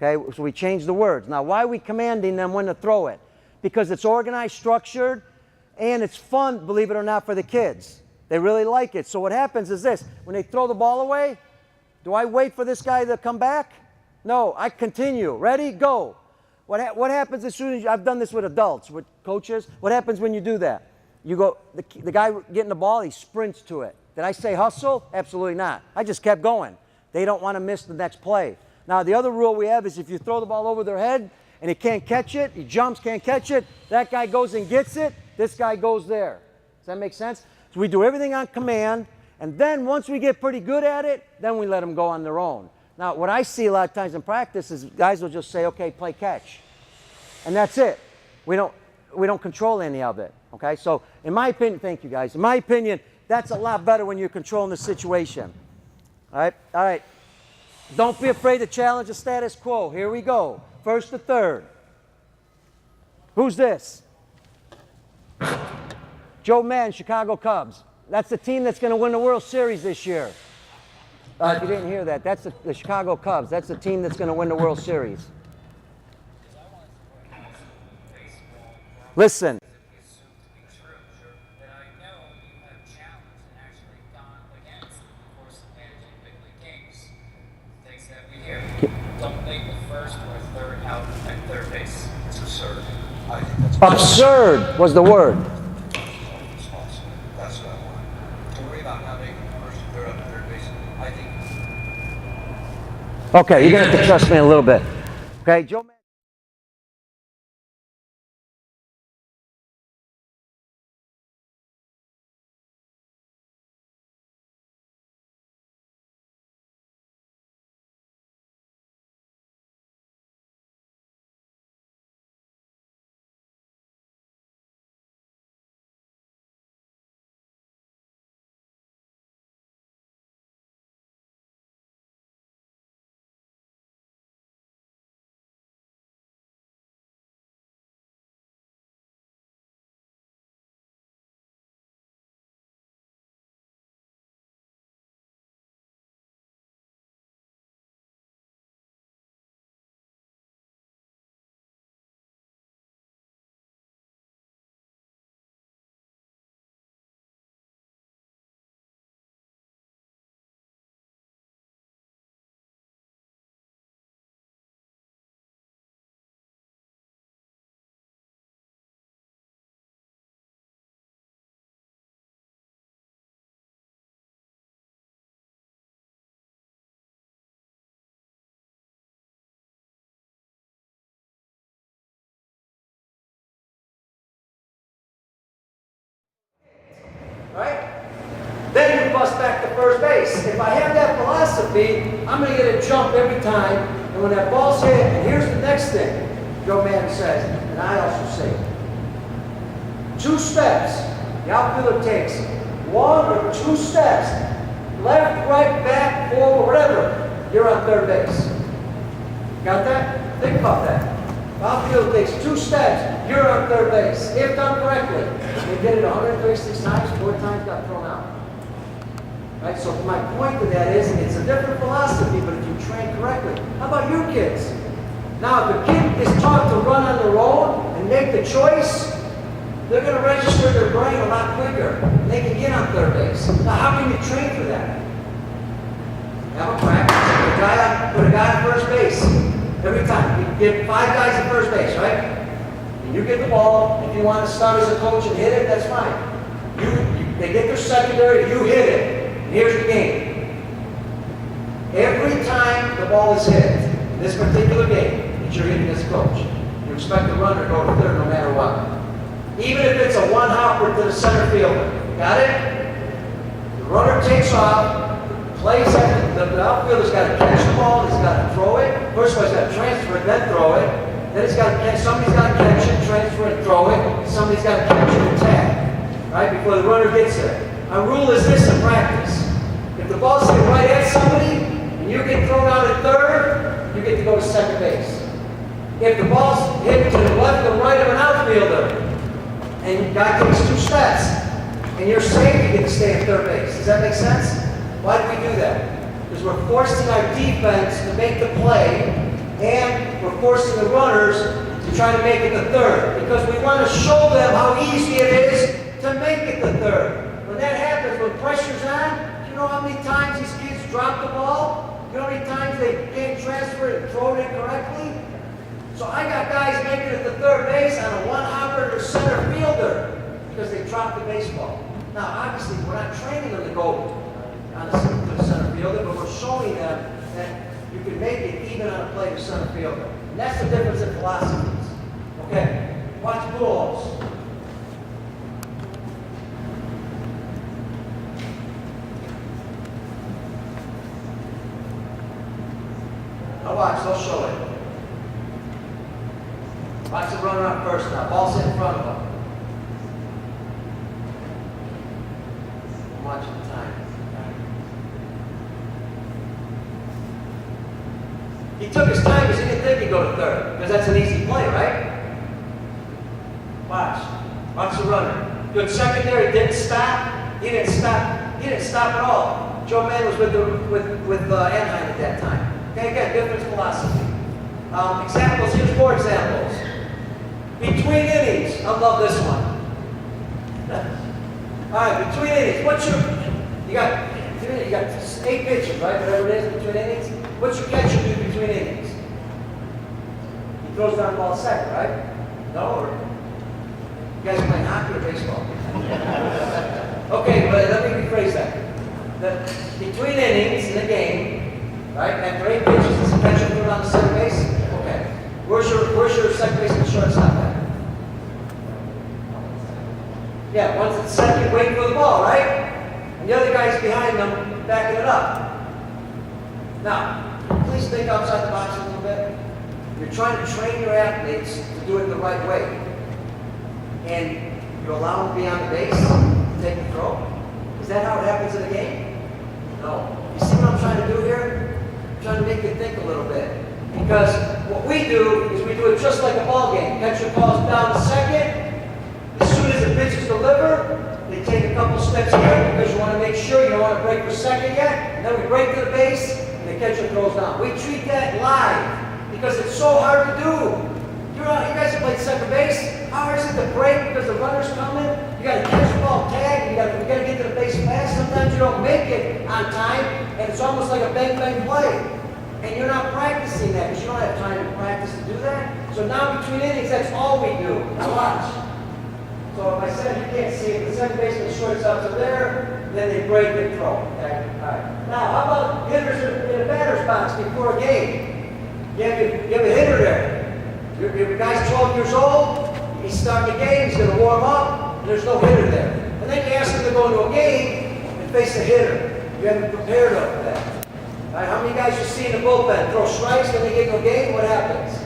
Okay, so we change the words. Now, why are we commanding them when to throw it? Because it's organized, structured, and it's fun, believe it or not, for the kids. They really like it. So what happens is this. When they throw the ball away, do I wait for this guy to come back? No, I continue. Ready? Go. What happens as soon as I've done this with adults, with coaches? What happens when you do that? You go, the guy getting the ball, he sprints to it. Did I say hustle? Absolutely not. I just kept going. They don't want to miss the next play. Now, the other rule we have is if you throw the ball over their head and he can't catch it, he jumps, can't catch it, that guy goes and gets it, this guy goes there. Does that make sense? So we do everything on command, and then once we get pretty good at it, then we let them go on their own. Now, what I see a lot of times in practice is guys will just say, okay, play catch. And that's it. We don't control any of it. Okay? So, in my opinion, thank you guys. In my opinion, that's a lot better when you're controlling the situation. All right? All right. Don't be afraid to challenge the status quo. Here we go. First to third. Who's this? Joe Madden, Chicago Cubs. That's the team that's going to win the World Series this year. If you didn't hear that, that's the Chicago Cubs. That's the team that's going to win the World Series. Listen. Don't make the first or third out at third base. It's absurd. I think that's Absurd was the word. That's what I want. Don't worry about not making the first or third out at third base. I think Okay, you're going to have to trust me a little bit. Okay, Joe Madden. Right? Then you bust back to first base. If I have that philosophy, I'm going to get a jump every time. And when that ball's hit, and here's the next thing Joe Madden says, and I also say, 2 steps the outfielder takes, 1 or 2 steps, left, right, back, forward, whatever, you're on third base. Got that? Think about that. Outfield takes 2 steps, you're on third base. If done correctly. They did it 136 times, 4 times got thrown out. Right? So my point to that is, it's a different philosophy, but if you train correctly. How about your kids? Now, if a kid is taught to run on their own and make the choice, they're going to register their brain a lot quicker. They can get on third base. Now, how can you train for that? Have a practice. Put a guy on first base. Every time. You get 5 guys at first base, right? And you get the ball. If you want to start as a coach and hit it, that's fine. They get their secondary, you hit it. And here's the game. Every time the ball is hit, in this particular game that you're hitting as a coach, you expect the runner to go to third no matter what. Even if it's a one-hopper to the center fielder. Got it? The runner takes off, plays at the outfielder's got to catch the ball, he's got to throw it. First of all, he's got to transfer it, then throw it. Then he's got to catch, somebody's got to catch it, transfer it, throw it. Somebody's got to catch it and tag. Right? Before the runner gets there. Our rule is this in practice. If the ball's hit right at somebody, and you get thrown out at third, you get to go to second base. If the ball's hit to the left or right of an outfielder, and the guy takes 2 steps, and you're safe, you get to stay at third base. Does that make sense? Why do we do that? Because we're forcing our defense to make the play, and we're forcing the runners to try to make it to third. Because we want to show them how easy it is to make it to third. When that happens, when pressure's on, you know how many times these kids drop the ball? You know how many times they can't transfer it and throw it incorrectly? So I got guys making it to third base on a one-hopper or center fielder because they dropped the baseball. Now, obviously, we're not training them to go on to the center fielder, but we're showing them that you can make it even on a play to center fielder. And that's the difference in philosophies. Okay, watch pull-ups. Now watch, they'll show it. Watch the runner up first now. Ball's in front of him. I'm watching the time. He took his time because he didn't think he'd go to third. Because that's an easy play, right? Watch. Watch the runner. Good secondary, didn't stop. He didn't stop. He didn't stop at all. Joe Mann was with Anaheim at that time. Okay, again, different philosophy. Examples, here's 4 examples. Between innings, I love this one. All right, between innings, you got 8 pitches, right? Whatever it is between innings. What's your catcher do between innings? He throws down the ball second, right? No, or you guys playing hockey or baseball? Okay, but let me rephrase that. Between innings in the game, right? After 8 pitches, does the catcher throw down the second base? Okay. Where's your second baseman shortstop at? Yeah, one's at second, waiting for the ball, right? And the other guy's behind them, backing it up. Now, please think outside the box a little bit. You're trying to train your athletes to do it the right way. And you allow them to be on the base, take the throw. Is that how it happens in a game? No. You see what I'm trying to do here? I'm trying to make you think a little bit. Because what we do is we do it just like a ball game. Catcher calls down to second. As soon as the pitch is delivered, they take a couple steps here because you want to make sure you don't want to break for second yet. And then we break to the base, and the catcher throws down. We treat that live because it's so hard to do. You guys have played second base. How hard is it to break because the runner's coming? You got to catch the ball, tag, you got to get to the base fast. Sometimes you don't make it on time, and it's almost like a bang-bang play. And you're not practicing that because you don't have time to practice to do that. So now between innings, that's all we do. Now watch. So if I said you can't see it, the second baseman shortstops are there, then they break and throw. Okay? All right. Now, how about hitters in a batter's box before a game? You have a hitter there. Your guy's 12 years old, he's starting the game, he's going to warm up, and there's no hitter there. And then you ask him to go into a game and face a hitter. You haven't prepared up for that. All right, how many guys you see in the bullpen throw strikes, then they get into a game, what happens?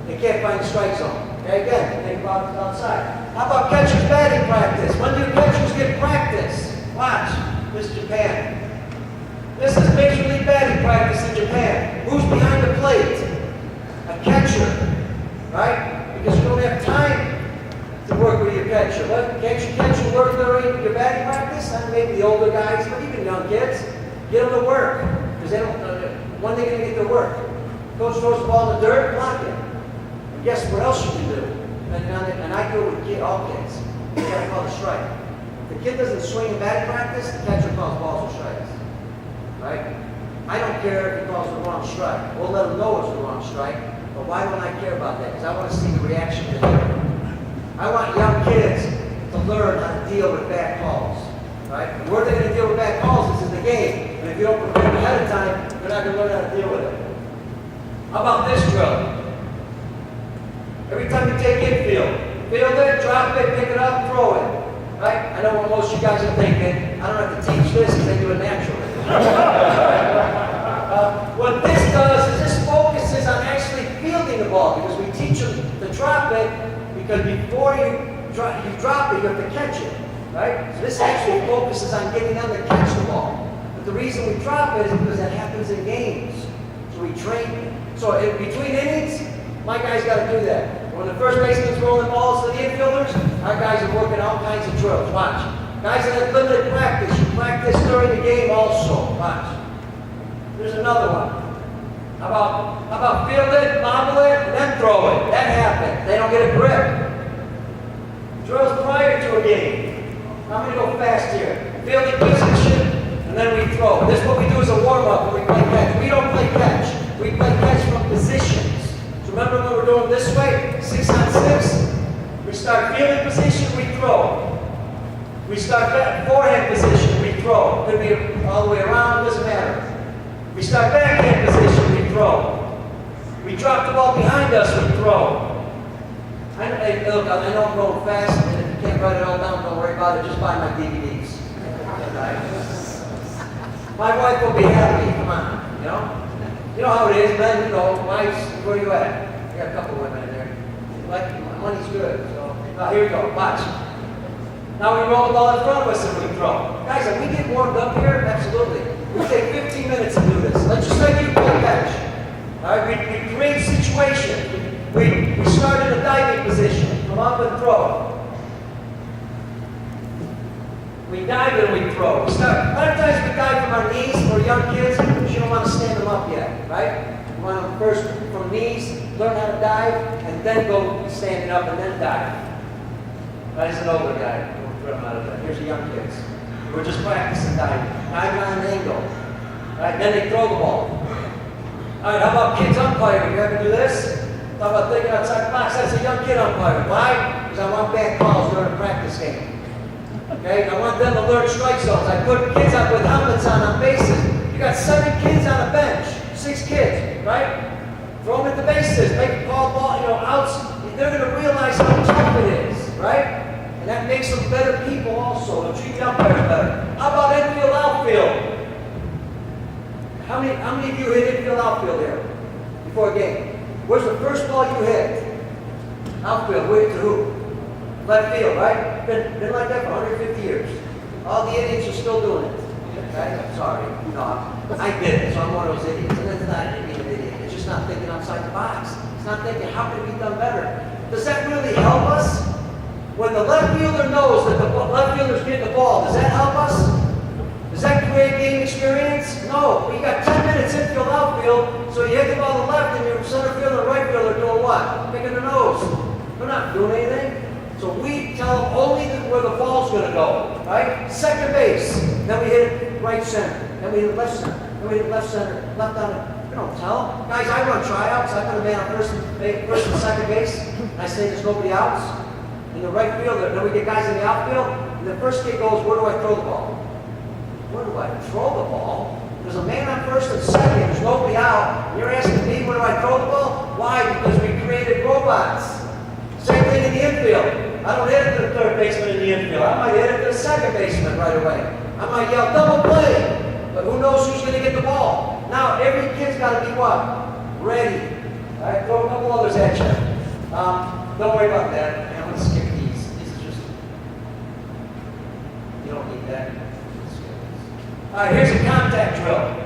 They can't find the strike zone. Okay, again, think about it outside. How about catcher's batting practice? When do catchers get practice? Watch. This is Japan. This is Major League batting practice in Japan. Who's behind the plate? A catcher, right? Because you don't have time to work with your catcher. What, can't you catch and work during your batting practice? And maybe the older guys, but even young kids, get them to work. Because they don't, when they're going to get to work? Coach throws the ball in the dirt, block it. And guess what else you can do? And I do it with all kids. You got to call the strike. If the kid doesn't swing in batting practice, the catcher calls balls or strikes. Right? I don't care if he calls the wrong strike. We'll let him know it's the wrong strike. But why don't I care about that? Because I want to see the reaction of the hitter. I want young kids to learn how to deal with bad calls. Right? And where they're going to deal with bad calls is in the game. And if you don't prepare them ahead of time, they're not going to learn how to deal with it. How about this drill? Every time you take infield, field it, drop it, pick it up, throw it. Right? I know what most of you guys are thinking. I don't have to teach this because they do it naturally. What this does is this focuses on actually fielding the ball because we teach them to drop it because before you drop it, you have to catch it. Right? So this actually focuses on getting them to catch the ball. But the reason we drop it is because that happens in games. So we train. So in between innings, my guys got to do that. When the first baseman's rolling balls to the infielders, our guys are working all kinds of drills. Watch. Guys that have limited practice, you practice during the game also. Watch. There's another one. How about field it, bobble it, and then throw it? That happens. They don't get a grip. Drills prior to a game. How many go fast here? Fielding position, and then we throw. This is what we do as a warm-up when we play catch. We don't play catch. We play catch from positions. So remember when we're doing this way? 6 on 6. We start fielding position, we throw. We start forehand position, we throw. Could be all the way around, doesn't matter. We start backhand position, we throw. We drop the ball behind us, we throw. Look, I know I'm going fast, and if you can't write it all down, don't worry about it. Just buy my DVDs. My wife will be happy. Come on, you know. You know how it is, men. You know, wives. Where are you at? I got a couple women in there. Like, my money's good. So now here we go. Watch. Now we roll the ball in front of us and we throw. Guys, if we get warmed up here, absolutely. We take 15 minutes to do this. Let's just make you play catch. All right, we create a situation. We start in a diving position. Come up and throw. We dive and we throw. We start. A lot of times we dive from our knees for young kids because you don't want to stand them up yet, right? You want them first from knees, learn how to dive, and then go standing up and then dive. That is an older guy. We'll throw him out of there. Here's the young kids. We're just practicing diving. Diving on an angle. Right? Then they throw the ball. All right, how about kids umpiring? You ever do this? Talk about thinking outside the box. That's a young kid umpire. Why? Because I want bad calls during a practice game. Okay? I want them to learn strike zones. I put kids up with helmets on bases. You got 7 kids on a bench. 6 kids, right? Throw them at the bases. Make them call ball, outs. They're going to realize how tough it is, right? And that makes them better people also. They'll treat the umpires better. How about infield, outfield? How many of you hit infield, outfield there before a game? Where's the first ball you hit? Outfield. Where to who? Left field, right? Been like that for 150 years. All the idiots are still doing it. Okay? I'm sorry. No, I did it, so I'm one of those idiots. And it's not being an idiot. It's just not thinking outside the box. It's not thinking, how can it be done better? Does that really help us? When the left fielder knows that the left fielder's getting the ball, does that help us? Does that create game experience? No. You got 10 minutes infield, outfield, so you hit the ball to the left and your center fielder and right fielder doing what? Picking their nose. They're not doing anything. So we tell them only where the ball's going to go, right? Second base. Then we hit right center. Then we hit left center. Then we hit left center. Left on it. We don't tell them. Guys, I run tryouts. I put a man on first and second base. And I say there's nobody outs. In the right field, then we get guys in the outfield. And the first kid goes, where do I throw the ball? Where do I throw the ball? There's a man on first and second. There's nobody out. You're asking me, where do I throw the ball? Why? Because we created robots. Same thing in the infield. I don't hit it to the third baseman in the infield. I might hit it to the second baseman right away. I might yell, double play. But who knows who's going to get the ball? Now, every kid's got to be what? Ready. All right, throw a couple others at you. Don't worry about that. I'm going to skip these. These are just, you don't need that. All right, here's a contact drill.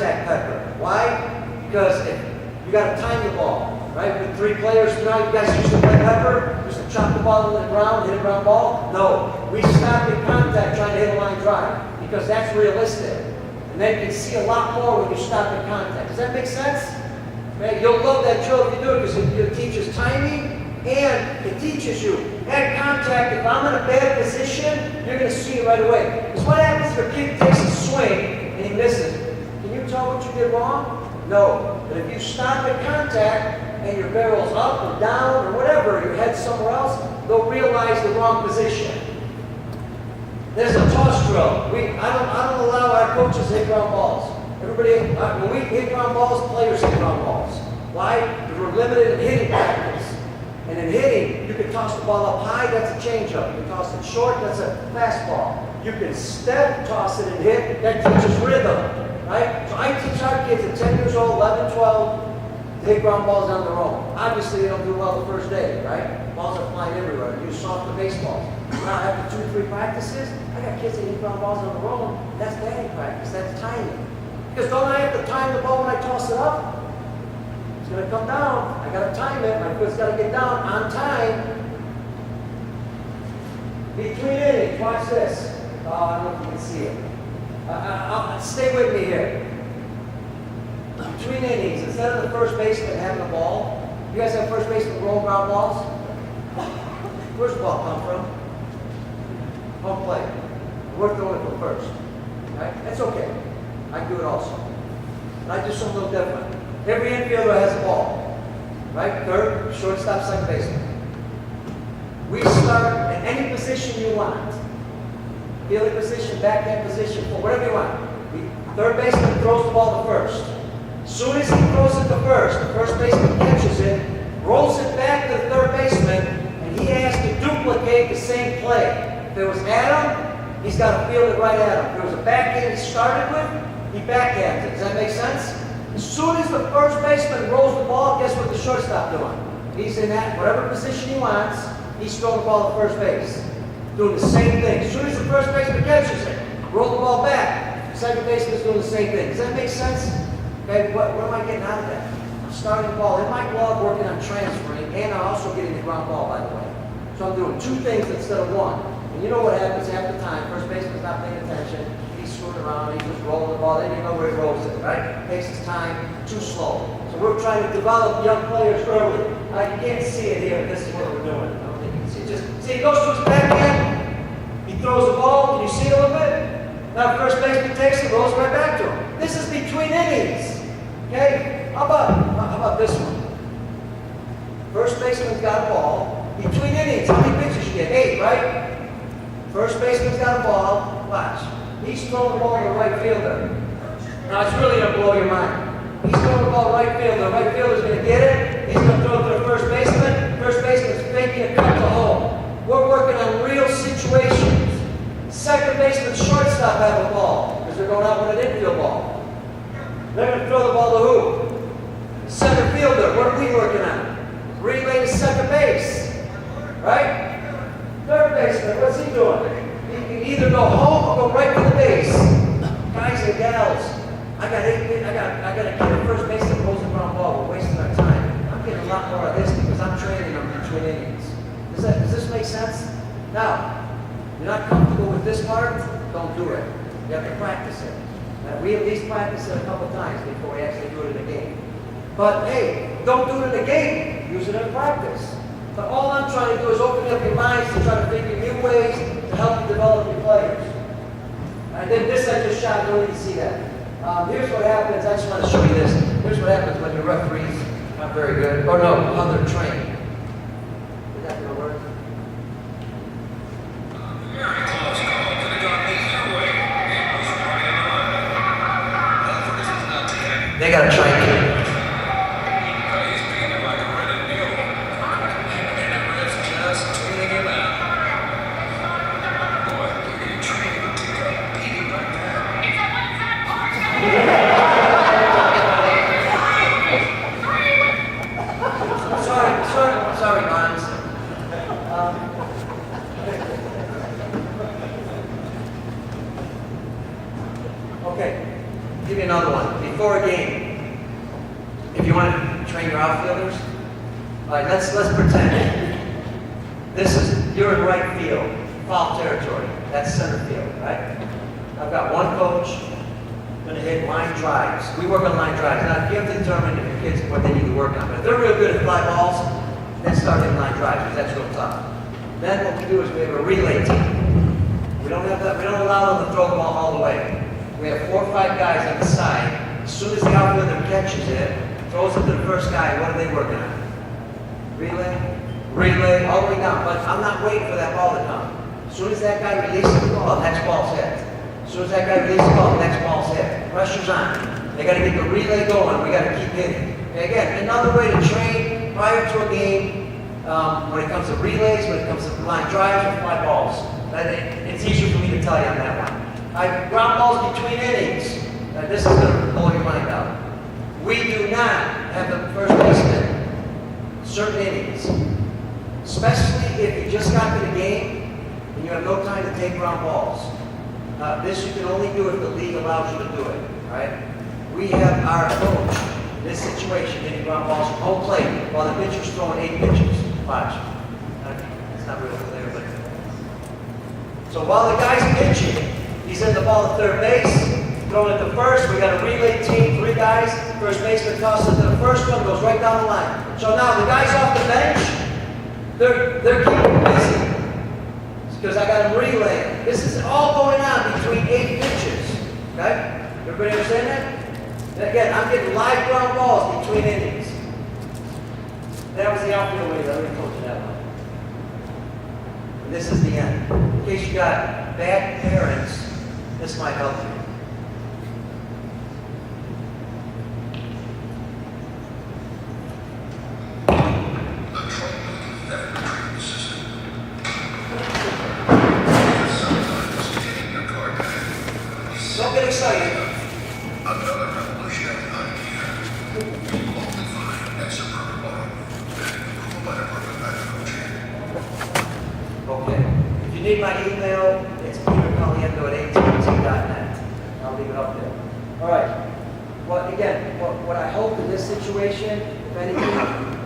contact pepper. Why? Because if you got to time the ball, right? With 3 players tonight, you guys used to play pepper, used to chop the ball in the ground, hit a ground ball. No, we stop in contact trying to hit a line drive because that's realistic. And then you can see a lot more when you stop in contact. Does that make sense? Man, you'll love that drill if you do it because it teaches timing and it teaches you at contact. If I'm in a bad position, you're going to see it right away. Because what happens if a kid takes a swing and he misses? Can you tell what you did wrong? No. But if you stop at contact and your barrel's up or down or whatever, your head's somewhere else, they'll realize the wrong position. There's a toss drill. I don't allow our coaches to hit ground balls. Everybody, when we hit ground balls, players hit ground balls. Why? Because we're limited in hitting practice. And in hitting, you can toss the ball up high, that's a changeup. You can toss it short, that's a fastball. You can step, toss it and hit, that teaches rhythm, right? So I teach our kids at 10 years old, 11, 12, to hit ground balls on their own. Obviously, they don't do well the first day, right? Balls are flying everywhere. Use softer baseballs. Now, after 2 or 3 practices, I got kids that hit ground balls on their own. That's batting practice, that's timing. Because don't I have to time the ball when I toss it up? It's going to come down. I got to time it. My foot's got to get down on time. Between innings, watch this. Oh, I don't know if you can see it. Stay with me here. Between innings, instead of the first baseman having the ball, you guys have first baseman roll ground balls? Where's the ball come from? Home plate. We're throwing it from first. Right? That's okay. I do it also. I do something a little different. Every infielder has a ball, right? Third, shortstop, second baseman. We start in any position you want. Fielding position, backhand position, whatever you want. Third baseman throws the ball to first. As soon as he throws it to first, the first baseman catches it, rolls it back to the third baseman, and he has to duplicate the same play. If it was Adam, he's got to field it right at him. If it was a backhand he started with, he backhands it. Does that make sense? As soon as the first baseman rolls the ball, guess what the shortstop doing? He's in that whatever position he wants. He's throwing the ball to first base, doing the same thing. As soon as the first baseman catches it, roll the ball back. The second baseman's doing the same thing. Does that make sense? Okay, what am I getting out of that? I'm starting the ball in my glove, working on transferring, and I'm also getting the ground ball, by the way. So I'm doing 2 things instead of 1. And you know what happens half the time? First baseman's not paying attention. He's screwing around. He's just rolling the ball. They didn't know where he rolls it, right? Takes his time. Too slow. So we're trying to develop young players early. You can't see it here. This is what we're doing. I don't think you can see it. Just see, he goes to his backhand. He throws the ball. Can you see it a little bit? Now first baseman takes it, rolls right back to him. This is between innings. Okay? How about this one? First baseman's got a ball. Between innings, how many pitches you get? 8, right? First baseman's got a ball. Watch. He's throwing the ball to the right fielder. Now it's really going to blow your mind. He's throwing the ball right fielder. The right fielder's going to get it. He's going to throw it to the first baseman. First baseman's faking a cut to home. We're working on real situations. Second baseman, shortstop have a ball because they're going out with an infield ball. They're going to throw the ball to who? Center fielder. What are we working on? Relay to second base. Right? Third baseman, what's he doing? He can either go home or go right to the base. Guys and gals, I got a kid at first base that rolls the ground ball. We're wasting our time. I'm getting a lot more of this because I'm training them between innings. Does this make sense? Now, you're not comfortable with this part? Don't do it. You have to practice it. We at least practice it a couple times before we actually do it in a game. But hey, don't do it in a game. Use it in practice. But all I'm trying to do is open up your minds to try to figure new ways to help you develop your players. And then this I just shot, you don't need to see that. Here's what happens, I just want to show you this. Here's what happens when your referees not very good, or no, how they're trained. Is that going to work? They got to train you. Sorry, Mons. Okay, give you another one. Before before a game, if you want to train your outfielders, all right, let's pretend you're in right field, foul territory. That's center field, right? I've got one coach, going to hit line drives. We work on line drives. Now, if you have to determine if your kids what they need to work on, but if they're real good at fly balls, then start hitting line drives because that's real tough. Then what we do is we have a relay team. We don't allow them to throw the ball all the way. We have 4 or 5 guys on the side. As soon as the outfielder catches it, throws it to the first guy, what are they working on? Relay, all the way down. But I'm not waiting for that ball to come. As soon as that guy releases the ball, the next ball's hit. As soon as that guy releases the ball, the next ball's hit. Pressure's on. They got to get the relay going. We got to keep hitting. Okay, again, another way to train prior to a game when it comes to relays, when it comes to line drives or fly balls. It's easier for me to tell you on that one. Ground balls between innings. This is going to blow your mind out. We do not have the first baseman certain innings, especially if you just got to the game and you have no time to take ground balls. This you can only do if the league allows you to do it, right? We have our coach in this situation hitting ground balls from home plate while the pitcher's throwing 8 pitches. Watch. It's not real clear, but... So while the guy's pitching, he's in the ball at third base, throwing it to first. We got a relay team, 3 guys. First baseman tosses it to the first one, goes right down the line. So now the guys off the bench, they're keeping busy because I got them relaying. This is all going on between 8 pitches. Okay? Everybody understand that? And again, I'm getting live ground balls between innings. That was the outfield wave. I already told you that one. And this is the end. In case you got bad parents, this might help you. Don't get excited. Another revolutionary idea. You only find that's a rubber ball. Who might have worked with that coach? Okay. If you need my email, it's Caliendo@att.net. I'll leave it up there. All right. Well, again, what I hope in this situation, if anything,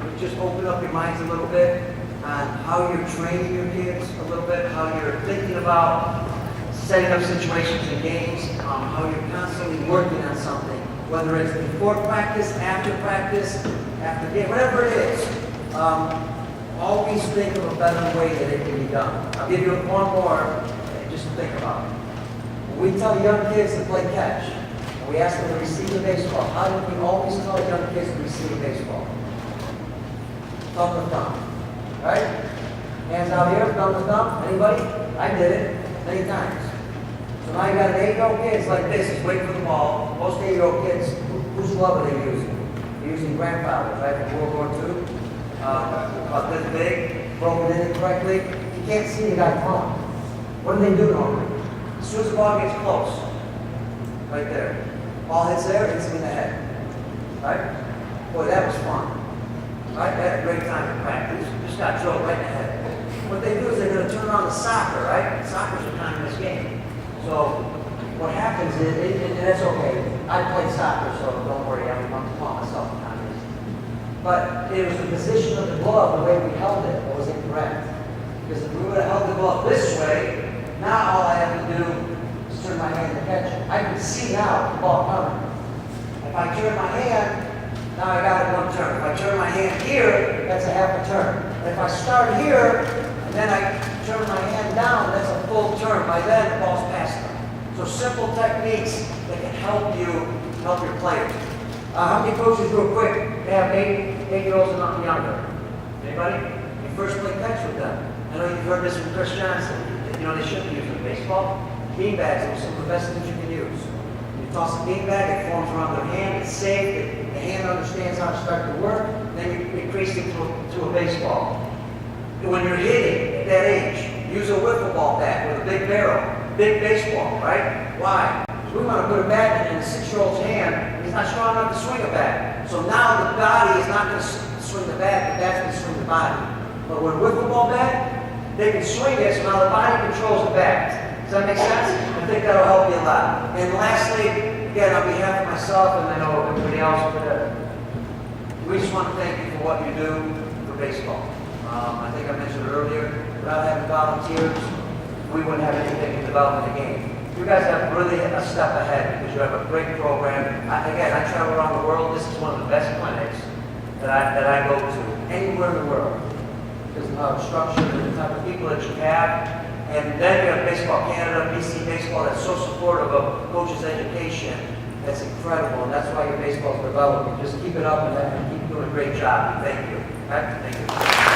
would just open up your minds a little bit on how you're training your kids a little bit, how you're thinking about setting up situations in games, how you're constantly working on something, whether it's before practice, after game, whatever it is. Always think of a better way that it can be done. I'll give you one more just to think about. When we tell young kids to play catch, and we ask them to receive the baseball, how do we always tell young kids to receive a baseball? Thumb to thumb, right? Hands out here, thumb to thumb. Anybody? I did it many times. So now you got an 8-year-old kid, it's like this, he's waiting for the ball. Most 8-year-old kids, whose glove are they using? They're using grandfathers, right, from World War II. About this big, broken in incorrectly. You can't see the guy throwing. What do they do normally? As soon as the ball gets close, right there, ball hits there, hits him in the head. Right? Boy, that was fun. Right? They had a great time in practice. Just got drilled right in the head. What they do is they're going to turn on the soccer, right? Soccer's a communist game. So what happens is, and that's okay. I played soccer, so don't worry. I'm going to call myself a communist. But it was the position of the glove, the way we held it, that was incorrect. Because if we would have held the glove this way, now all I have to do is turn my hand to catch it. I can see now the ball coming. If I turn my hand, now I got it 1 turn. If I turn my hand here, that's a half a turn. And if I start here, and then I turn my hand down, that's a full turn. By then, the ball's past them. So simple techniques that can help your players. How many coaches, real quick, they have 8-year-olds and younger? Anybody? You first play catch with them. I know you've heard this from Chris Johnson. You know they shouldn't be using baseball. Beanbags are some of the best things you can use. You toss a beanbag, it forms around their hand, it's safe, the hand understands how to start to work, then you increase it to a baseball. When you're hitting at that age, use a wiffle ball bat with a big barrel, big baseball, right? Why? Because we want to put a bat in a 6-year-old's hand, he's not strong enough to swing a bat. So now the body is not going to swing the bat, the bat's going to swing the body. But with a wiffle ball bat, they can swing it, so now the body controls the bat. Does that make sense? I think that'll help you a lot. And lastly, again, on behalf of myself and I know everybody else, we just want to thank you for what you do for baseball. I think I mentioned earlier, without having volunteers, we wouldn't have anything to develop the game. You guys have really a step ahead because you have a great program. Again, I travel around the world. This is one of the best clinics that I go to anywhere in the world because of how structured and the type of people that you have. And then you have Baseball Canada, BC Baseball, that's so supportive of coaches' education. That's incredible, and that's why your baseball is developing. Just keep it up and keep doing a great job. Thank you. Thank you.